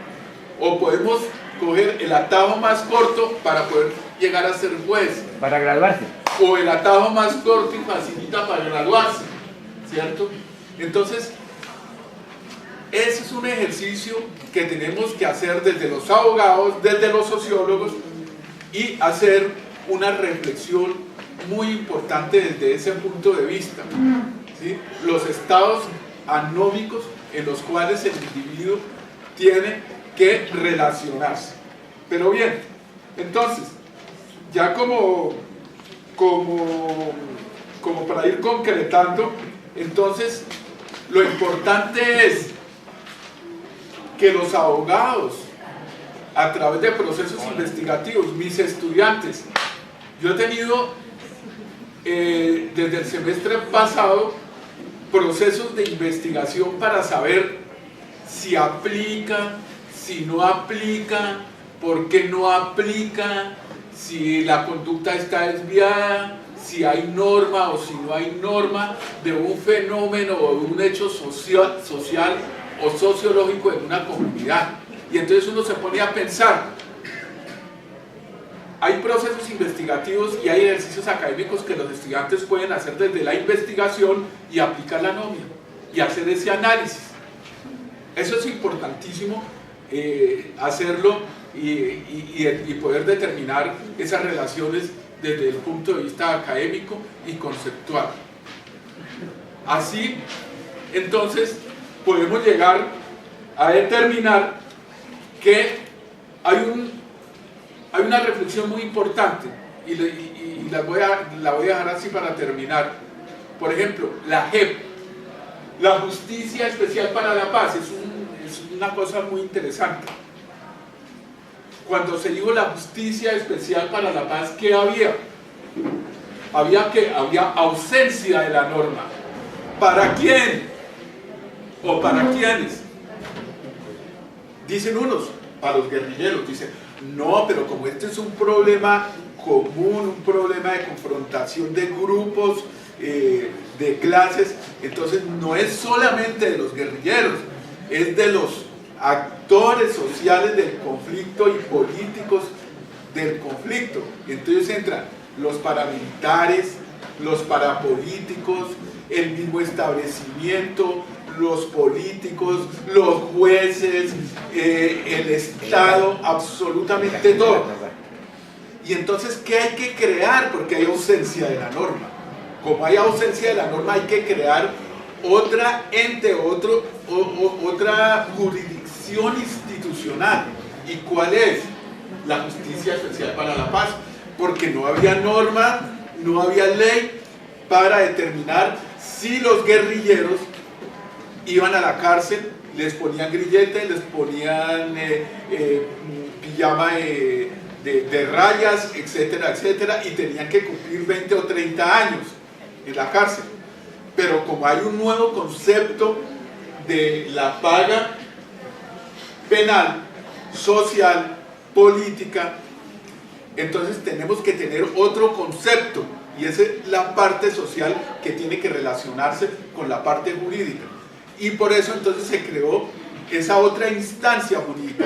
O podemos coger el atajo más corto para poder llegar a ser juez. Para graduarse. O el atajo más corto y facilita para graduarse, ¿cierto? Entonces, ese es un ejercicio que tenemos que hacer desde los abogados, desde los sociólogos, y hacer una reflexión muy importante desde ese punto de vista, ¿sí? Los estados anómicos en los cuales el individuo tiene que relacionarse. Pero bien, entonces, ya como para ir concretando, entonces lo importante es que los abogados, a través de procesos investigativos, mis estudiantes, yo he tenido desde el semestre pasado procesos de investigación para saber si aplica, si no aplica, por qué no aplica, si la conducta está desviada, si hay norma o si no hay norma de un fenómeno o de un hecho social o sociológico en una comunidad. Y entonces uno se pone a pensar, hay procesos investigativos y hay ejercicios académicos que los estudiantes pueden hacer desde la investigación y aplicar la nomia y hacer ese análisis. Eso es importantísimo, hacerlo y poder determinar esas relaciones desde el punto de vista académico y conceptual. Así, entonces, podemos llegar a determinar que hay una reflexión muy importante y la voy a dejar así para terminar. Por ejemplo, la JEP, la Justicia Especial para la Paz, es una cosa muy interesante. Cuando se dijo la Justicia Especial para la Paz, ¿qué había? Había ausencia de la norma. ¿Para quién? ¿O para quiénes? Dicen unos, para los guerrilleros, dicen, no, pero como este es un problema común, un problema de confrontación de grupos, de clases, entonces no es solamente de los guerrilleros, es de los actores sociales del conflicto y políticos del conflicto. Entonces entran los paramilitares, los parapolíticos, el mismo establecimiento, los políticos, los jueces, el Estado, absolutamente todo. Y entonces, ¿qué hay que crear? Porque hay ausencia de la norma. Como hay ausencia de la norma, hay que crear otra ente, otra jurisdicción institucional. ¿Y cuál es? La Justicia Especial para la Paz. Porque no había norma, no había ley para determinar si los guerrilleros iban a la cárcel, les ponían grillete, les ponían pijama de rayas, etcétera, etcétera, y tenían que cumplir 20 o 30 años en la cárcel. Pero como hay un nuevo concepto de la paga penal, social, política, entonces tenemos que tener otro concepto, y esa es la parte social que tiene que relacionarse con la parte jurídica. Y por eso entonces se creó esa otra instancia jurídica,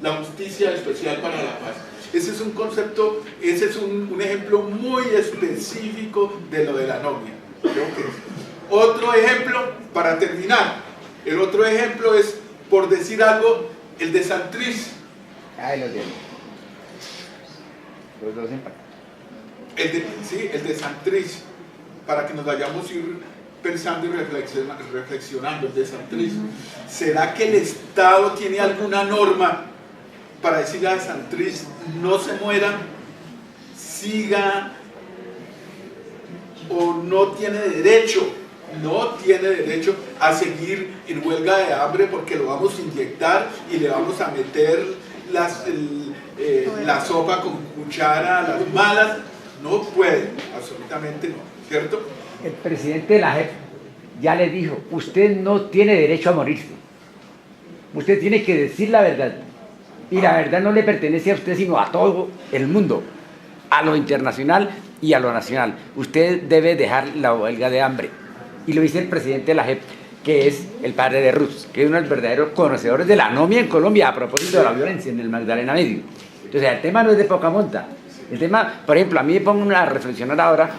la Justicia Especial para la Paz. Ese es un concepto, ese es un ejemplo muy específico de lo de la anomia. Creo que es. Otro ejemplo, para terminar, el otro ejemplo es, por decir algo, el de Santrich. Ahí lo tienen. Los dos empatan. El de Santrich, para que nos vayamos a ir pensando y reflexionando, el de Santrich. ¿Será que el Estado tiene alguna norma para decirle a Santrich no se muera, siga, o no tiene derecho a seguir en huelga de hambre porque lo vamos a inyectar y le vamos a meter la sopa con cuchara a las malas? No puede, absolutamente no, ¿cierto? El presidente de la JEP ya le dijo, usted no tiene derecho a morirse, usted tiene que decir la verdad, y la verdad no le pertenece a usted sino a todo el mundo, a lo internacional y a lo nacional. Usted debe dejar la huelga de hambre, y lo dice el presidente de la JEP, que es el padre de Ruth, que es uno de los verdaderos conocedores de la anomia en Colombia a propósito de la violencia en el Magdalena Medio. Entonces el tema no es de poca monta. El tema, por ejemplo, a mí me pongo a reflexionar ahora,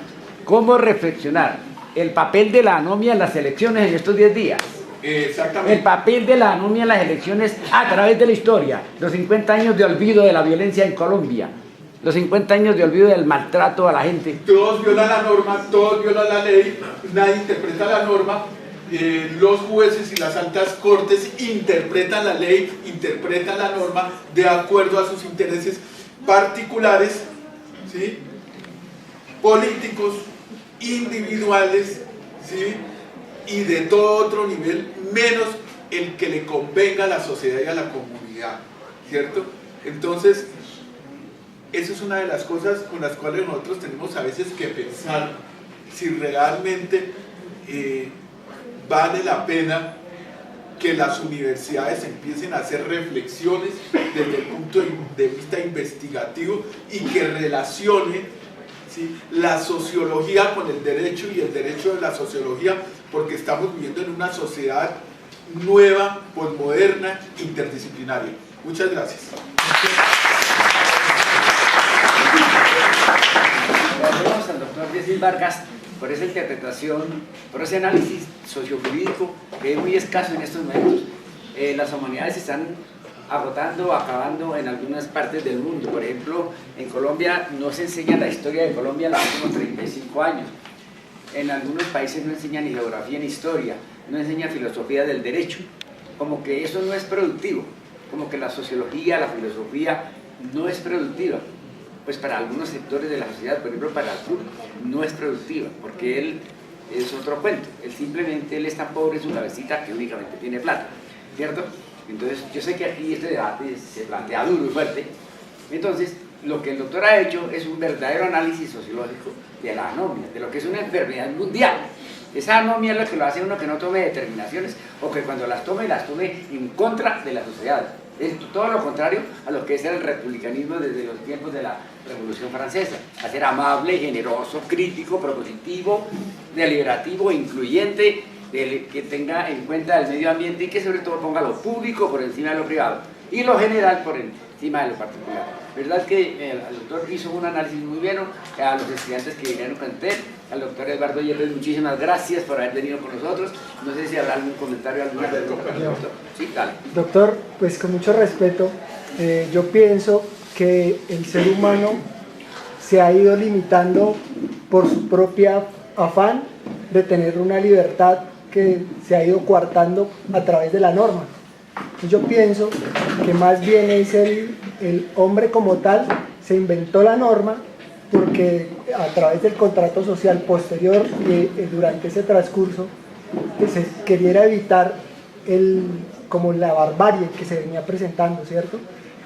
¿cómo reflexionar el papel de la anomia en las elecciones en estos 10 días? Exactamente. El papel de la anomia en las elecciones a través de la historia, los 50 años de olvido de la violencia en Colombia, los 50 años de olvido del maltrato a la gente. Todos violan la norma, todos violan la ley, nadie interpreta la norma, los jueces y las altas cortes interpretan la ley, interpretan la norma de acuerdo a sus intereses particulares, ¿sí? Políticos, individuales, ¿sí? Y de todo otro nivel, menos el que le convenga a la sociedad y a la comunidad, ¿cierto? Entonces, esa es una de las cosas con las cuales nosotros tenemos a veces que pensar si realmente vale la pena que las universidades empiecen a hacer reflexiones desde el punto de vista investigativo y que relacione, ¿sí?, la sociología con el derecho y el derecho de la sociología, porque estamos viviendo en una sociedad nueva, posmoderna, interdisciplinaria. Muchas gracias. Volvemos al doctor Yesid Vargas por esa interpretación, por ese análisis sociojurídico que es muy escaso en estos momentos. Las humanidades se están agotando, acabando en algunas partes del mundo. Por ejemplo, en Colombia no se enseña la historia de Colombia en los últimos 35 años. En algunos países no enseñan ni geografía ni historia, no enseñan filosofía del derecho. como que eso no es productivo, como que la sociología, la filosofía no es productiva. Pues para algunos sectores de la sociedad, por ejemplo para el público, no es productiva, porque él es otro cuento. Él es tan pobre en su cabecita que únicamente tiene plata, ¿cierto? Entonces, yo sé que aquí este debate se plantea duro y fuerte. Entonces, lo que el doctor ha hecho es un verdadero análisis sociológico de la anomia, de lo que es una enfermedad mundial. Esa anomia es lo que lo hace uno que no tome determinaciones o que cuando las tome en contra de la sociedad. Es todo lo contrario a lo que es el republicanismo desde los tiempos de la Revolución Francesa. A ser amable, generoso, crítico, propositivo, deliberativo, incluyente, que tenga en cuenta el medio ambiente y que sobre todo ponga lo público por encima de lo privado y lo general por encima de lo particular. Verdad que el doctor hizo un análisis muy bueno, a los estudiantes que vinieron con usted, al doctor Eduardo Yepes, muchísimas gracias por haber venido con nosotros. No sé si habrá algún comentario, alguna pregunta. Sí, dale. Doctor, pues con mucho respeto, yo pienso que el ser humano se ha ido limitando por su propia afán de tener una libertad que se ha ido coartando a través de la norma. Yo pienso que más bien es el hombre como tal se inventó la norma porque a través del contrato social posterior y durante ese transcurso se quería evitar como la barbarie que se venía presentando, ¿cierto?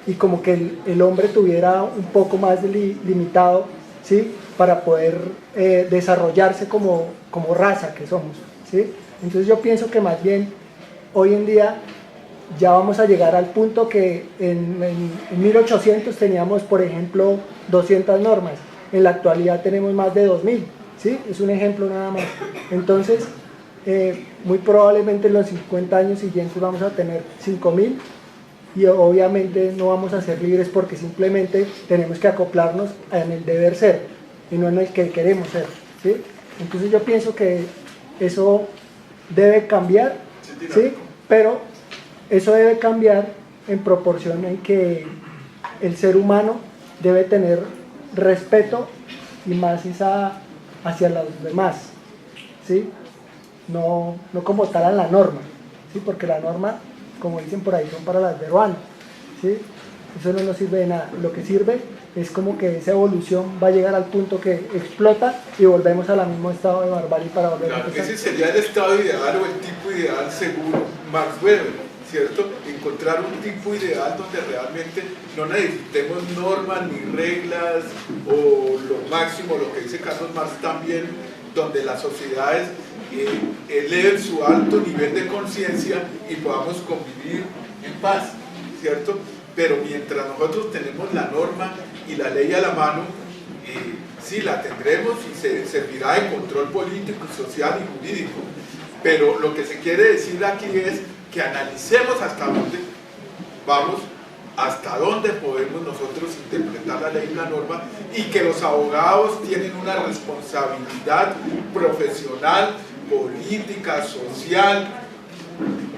Y como que el hombre tuviera un poco más limitado, ¿sí? Para poder desarrollarse como raza que somos, ¿sí? Entonces yo pienso que más bien hoy en día ya vamos a llegar al punto que en 1800 teníamos, por ejemplo, 200 normas. En la actualidad tenemos más de 2000, ¿sí? Es un ejemplo nada más. Entonces, muy probablemente en los 50 años siguientes vamos a tener 5000 y obviamente no vamos a ser libres porque simplemente tenemos que acoplarnos en el deber ser y no en el que queremos ser, ¿sí? Entonces yo pienso que eso debe cambiar, ¿sí? Pero eso debe cambiar en proporción en que el ser humano debe tener respeto y más hacia los demás, ¿sí? No como tal a la norma, ¿sí? Porque la norma, como dicen por ahí, son para las peruanas, ¿sí? Eso no nos sirve de nada. Lo que sirve es como que esa evolución va a llegar al punto que explota y volvemos al mismo estado de barbarie para volver a empezar. Ese sería el estado ideal o el tipo ideal según Max Weber, ¿cierto? Encontrar un tipo ideal donde realmente no necesitemos normas ni reglas o lo máximo, lo que dice Carlos Marx también, donde las sociedades eleven su alto nivel de conciencia y podamos convivir en paz, ¿cierto? Pero mientras nosotros tenemos la norma y la ley a la mano, sí la tendremos y se servirá de control político, social y jurídico, pero lo que se quiere decir aquí es que analicemos hasta dónde vamos, hasta dónde podemos nosotros interpretar la ley y la norma, y que los abogados tienen una responsabilidad profesional, política, social,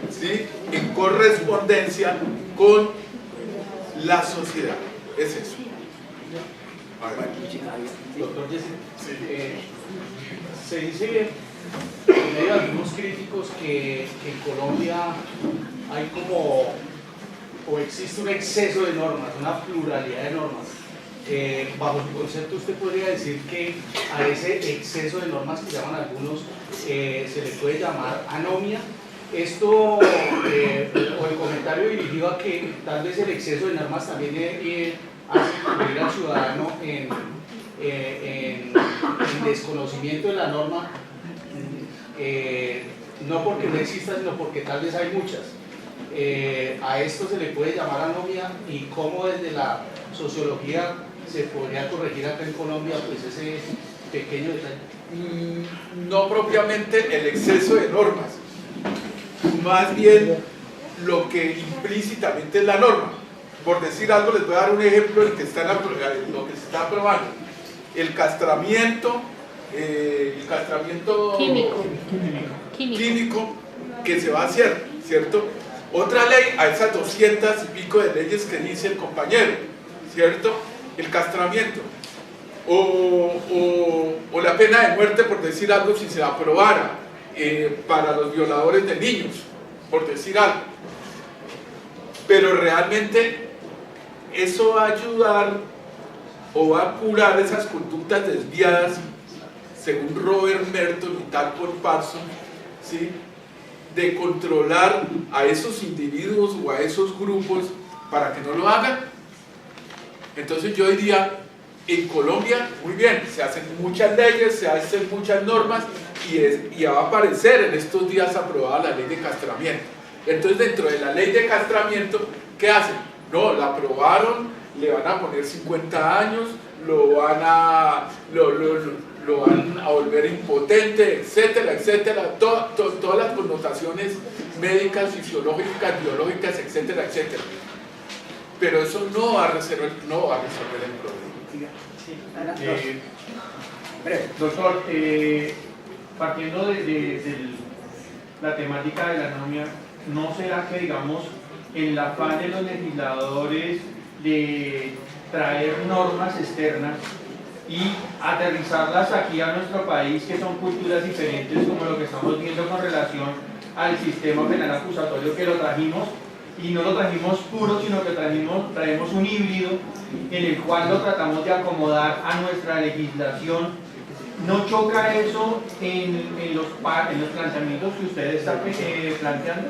¿sí? En correspondencia con la sociedad. Es eso. Doctor Jesse, se dice en medio de algunos críticos que en Colombia hay o existe un exceso de normas, una pluralidad de normas. Bajo su concepto, ¿usted podría decir que a ese exceso de normas que llaman algunos se le puede llamar anomia? Esto, o el comentario dirigido a que tal vez el exceso de normas también hace incluir al ciudadano en desconocimiento de la norma, no porque no exista, sino porque tal vez hay muchas. A esto se le puede llamar anomia, y cómo desde la sociología se podría corregir acá en Colombia pues ese pequeño detalle. No propiamente el exceso de normas, más bien lo que implícitamente es la norma. Por decir algo, les voy a dar un ejemplo del que está lo que se está aprobando: el castramiento químico que se va a hacer, ¿cierto? Otra ley a esas 200 y pico de leyes que dice el compañero, ¿cierto? El castramiento o la pena de muerte, por decir algo, si se aprobara para los violadores de niños, por decir algo. Pero realmente eso va a ayudar o va a curar esas conductas desviadas, según Robert Merton y tal por Parsons, ¿sí?, de controlar a esos individuos o a esos grupos para que no lo hagan. Entonces yo diría, en Colombia, muy bien, se hacen muchas leyes, se hacen muchas normas y va a aparecer en estos días aprobada la ley de castramiento. Entonces dentro de la ley de castramiento, ¿qué hacen? No, la aprobaron, le van a poner 50 años, lo van a volver impotente, etcétera, etcétera, todas las connotaciones médicas, fisiológicas, biológicas, etcétera, etcétera. Pero eso no va a resolver el problema. Doctor, partiendo de la temática de la anomia, ¿no será que, digamos, el afán de los legisladores de traer normas externas y aterrizarlas aquí a nuestro país, que son culturas diferentes, como lo que estamos viendo con relación al sistema penal acusatorio, que lo trajimos, y no lo trajimos puro, sino que traemos un híbrido en el cual lo tratamos de acomodar a nuestra legislación? ¿No choca eso en los planteamientos que usted está planteando?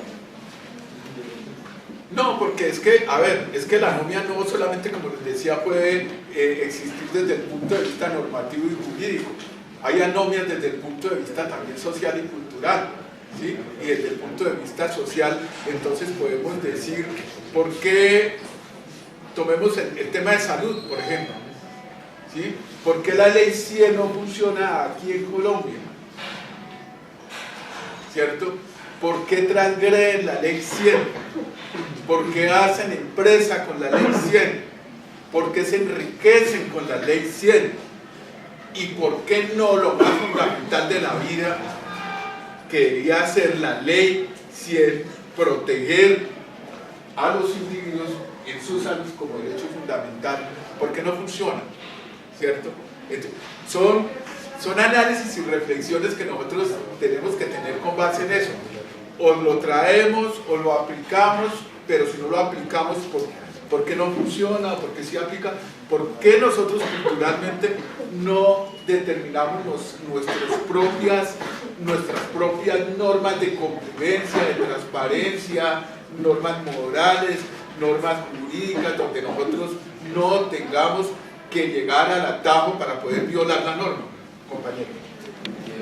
No, porque es que, a ver, es que la anomia no solamente, como les decía, puede existir desde el punto de vista normativo y jurídico. Hay anomias desde el punto de vista también social y cultural, ¿sí? Y desde el punto de vista social, entonces podemos decir, ¿por qué? Tomemos el tema de salud, por ejemplo, ¿sí? ¿Por qué la ley 100 no funciona aquí en Colombia? ¿Cierto? ¿Por qué transgreden la ley 100? ¿Por qué hacen empresa con la ley 100? ¿Por qué se enriquecen con la ley 100? ¿Y por qué no lo más fundamental de la vida, que debería ser la ley 100, proteger a los individuos en su salud como derecho fundamental? ¿Por qué no funciona? ¿Cierto? Entonces, son análisis y reflexiones que nosotros tenemos que tener con base en eso. O lo traemos o lo aplicamos, pero si no lo aplicamos, ¿por qué no funciona? ¿Por qué sí aplica? ¿Por qué nosotros culturalmente no determinamos nuestras propias normas de convivencia, de transparencia, normas morales, normas jurídicas, donde nosotros no tengamos que llegar al atajo para poder violar la norma, compañero?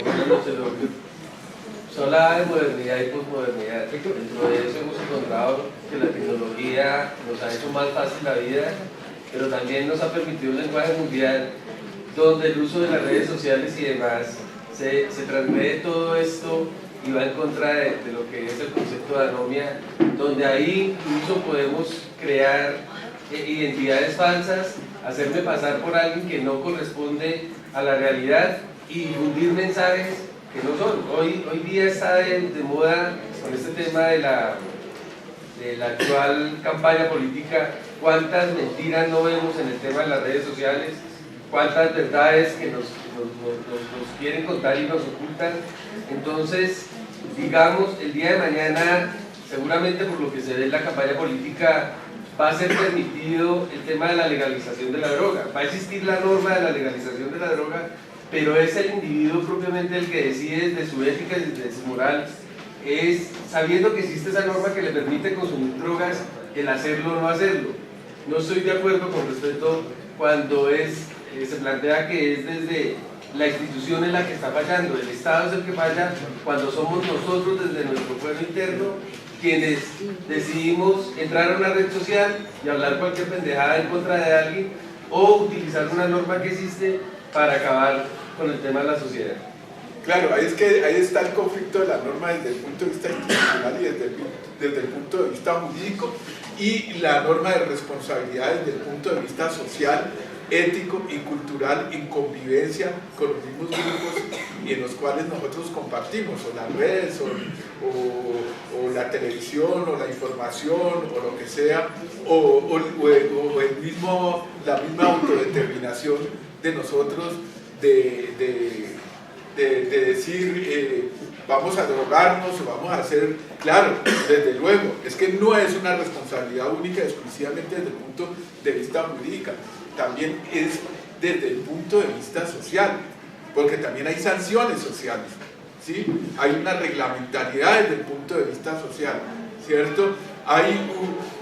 Buenas noches, doctor. Se habla de modernidad y posmodernidad. Dentro de eso hemos encontrado que la tecnología nos ha hecho más fácil la vida, pero también nos ha permitido un lenguaje mundial donde el uso de las redes sociales y demás se transmite todo esto y va en contra de lo que es el concepto de anomia, donde ahí incluso podemos crear identidades falsas, hacerme pasar por alguien que no corresponde a la realidad y difundir mensajes que no son. Hoy día está de moda con este tema de la actual campaña política, cuántas mentiras no vemos en el tema de las redes sociales, cuántas verdades que nos quieren contar y nos ocultan. Entonces, digamos, el día de mañana, seguramente por lo que se ve en la campaña política, va a ser permitido el tema de la legalización de la droga. Va a existir la norma de la legalización de la droga, pero es el individuo propiamente el que decide desde su ética y desde su moral, es sabiendo que existe esa norma que le permite consumir drogas, el hacerlo o no hacerlo. No estoy de acuerdo con respecto cuando se plantea que es desde la institución en la que está fallando, el Estado es el que falla, cuando somos nosotros desde nuestro pueblo interno quienes decidimos entrar a una red social y hablar cualquier pendejada en contra de alguien o utilizar una norma que existe para acabar con el tema de la sociedad. Claro, ahí está el conflicto de la norma desde el punto de vista institucional y desde el punto de vista jurídico, y la norma de responsabilidad desde el punto de vista social, ético y cultural, en convivencia con los mismos grupos y en los cuales nosotros compartimos, o las redes, o la televisión, o la información, o lo que sea, o la misma autodeterminación de nosotros de de decir vamos a drogarnos o vamos a hacer, claro, desde luego, es que no es una responsabilidad única exclusivamente desde el punto de vista jurídico, también es desde el punto de vista social, porque también hay sanciones sociales, ¿sí? Hay una reglamentariedad desde el punto de vista social, ¿cierto? Hay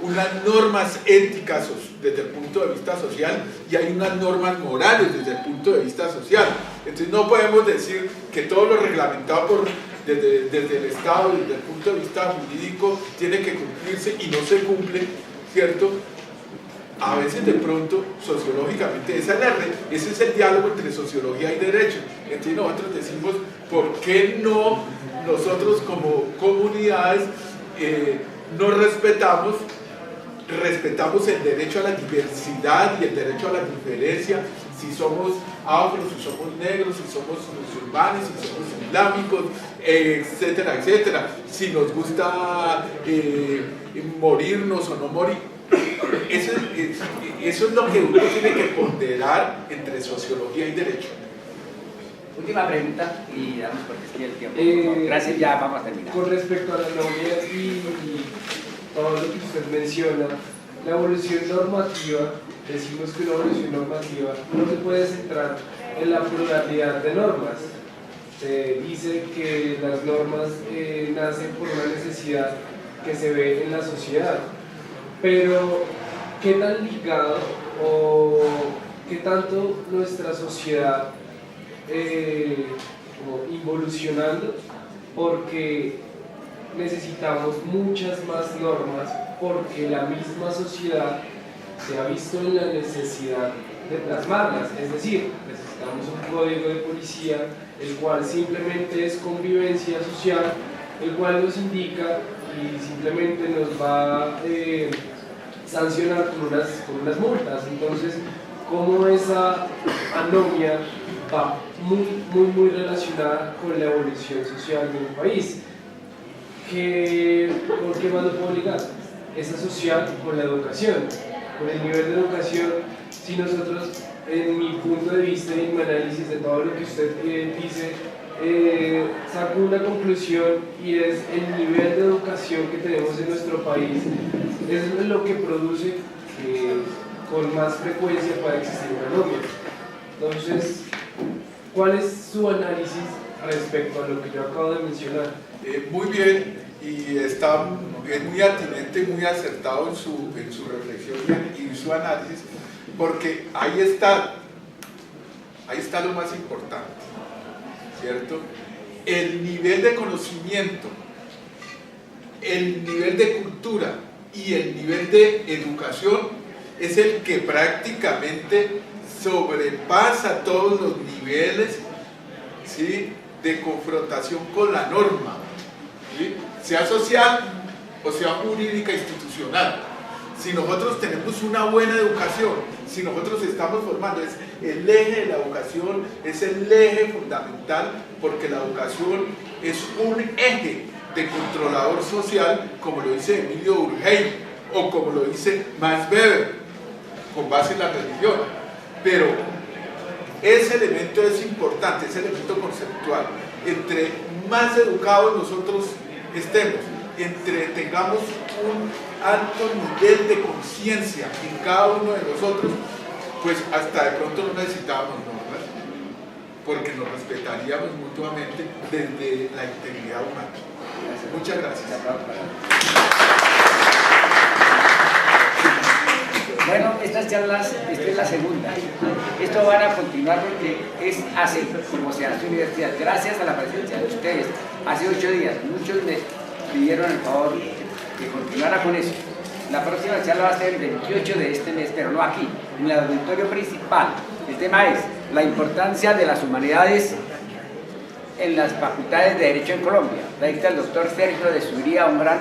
unas normas éticas desde el punto de vista social y hay unas normas morales desde el punto de vista social. Entonces no podemos decir que todo lo reglamentado desde el Estado, desde el punto de vista jurídico, tiene que cumplirse y no se cumple, ¿cierto? A veces de pronto, sociológicamente, ese es el diálogo entre sociología y derecho. Entonces nosotros decimos, ¿por qué no nosotros como comunidades no respetamos el derecho a la diversidad y el derecho a la diferencia, si somos afros, si somos negros, si somos musulmanes, si somos islámicos, etcétera, etcétera, si nos gusta morirnos o no morir? Eso es lo que uno tiene que ponderar entre sociología y derecho. Última pregunta y damos porque es que el tiempo. Gracias, ya vamos a terminar. Con respecto a la anomia y todo lo que usted menciona, la evolución normativa, decimos que una evolución normativa no se puede centrar en la pluralidad de normas. Se dice que las normas nacen por una necesidad que se ve en la sociedad, pero ¿qué tan ligado o qué tanto nuestra sociedad como involucionando? Porque necesitamos muchas más normas, porque la misma sociedad se ha visto en la necesidad de plasmarlas, es decir, necesitamos un código de policía, el cual simplemente es convivencia social, el cual nos indica y simplemente nos va a sancionar con unas multas. Entonces, cómo esa anomia va muy relacionada con la evolución social de un país. ¿Por qué más lo puedo ligar? Esa social con la educación, con el nivel de educación. Si nosotros, en mi punto de vista y en mi análisis de todo lo que usted dice, saco una conclusión y es el nivel de educación que tenemos en nuestro país es lo que produce que con más frecuencia pueda existir una anomia. Entonces, ¿cuál es su análisis respecto a lo que yo acabo de mencionar? Muy bien, y es muy atinente y muy acertado en su reflexión y su análisis, porque ahí está lo más importante, ¿cierto? El nivel de conocimiento, el nivel de cultura y el nivel de educación es el que prácticamente sobrepasa todos los niveles, ¿sí?, de confrontación con la norma, ¿sí?, sea social o sea jurídica institucional. Si nosotros tenemos una buena educación, si nosotros estamos formando, es el eje de la educación, es el eje fundamental, porque la educación es un eje de controlador social, como lo dice Emilio Durkheim o como lo dice Max Weber, con base en la religión. Pero ese elemento es importante, ese elemento conceptual. Entre más educados nosotros estemos, entre tengamos un alto nivel de conciencia en cada uno de nosotros, pues hasta de pronto no necesitábamos normas, porque nos respetaríamos mutuamente desde la integridad humana. Muchas gracias. Bueno, estas charlas, esta es la segunda. Esto van a continuar porque es así como se hace universidad. Gracias a la presencia de ustedes. Hace 8 días, muchos me pidieron el favor de continuar con eso. La próxima charla va a ser el 28 de este mes, pero no aquí, en el auditorio principal. El tema es la importancia de las humanidades en las facultades de Derecho en Colombia. La dicta el doctor Sergio de Zuría, un gran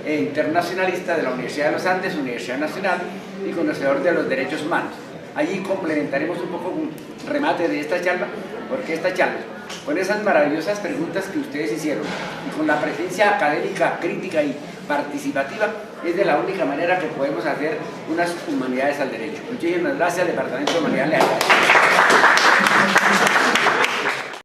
internacionalista de la Universidad de los Andes, Universidad Nacional, y conocedor de los derechos humanos. Allí complementaremos un poco un remate de esta charla, porque esta charla, con esas maravillosas preguntas que ustedes hicieron, y con la presencia académica, crítica y participativa, es de la única manera que podemos hacer unas humanidades al derecho. Muchísimas gracias, Departamento de Humanidades.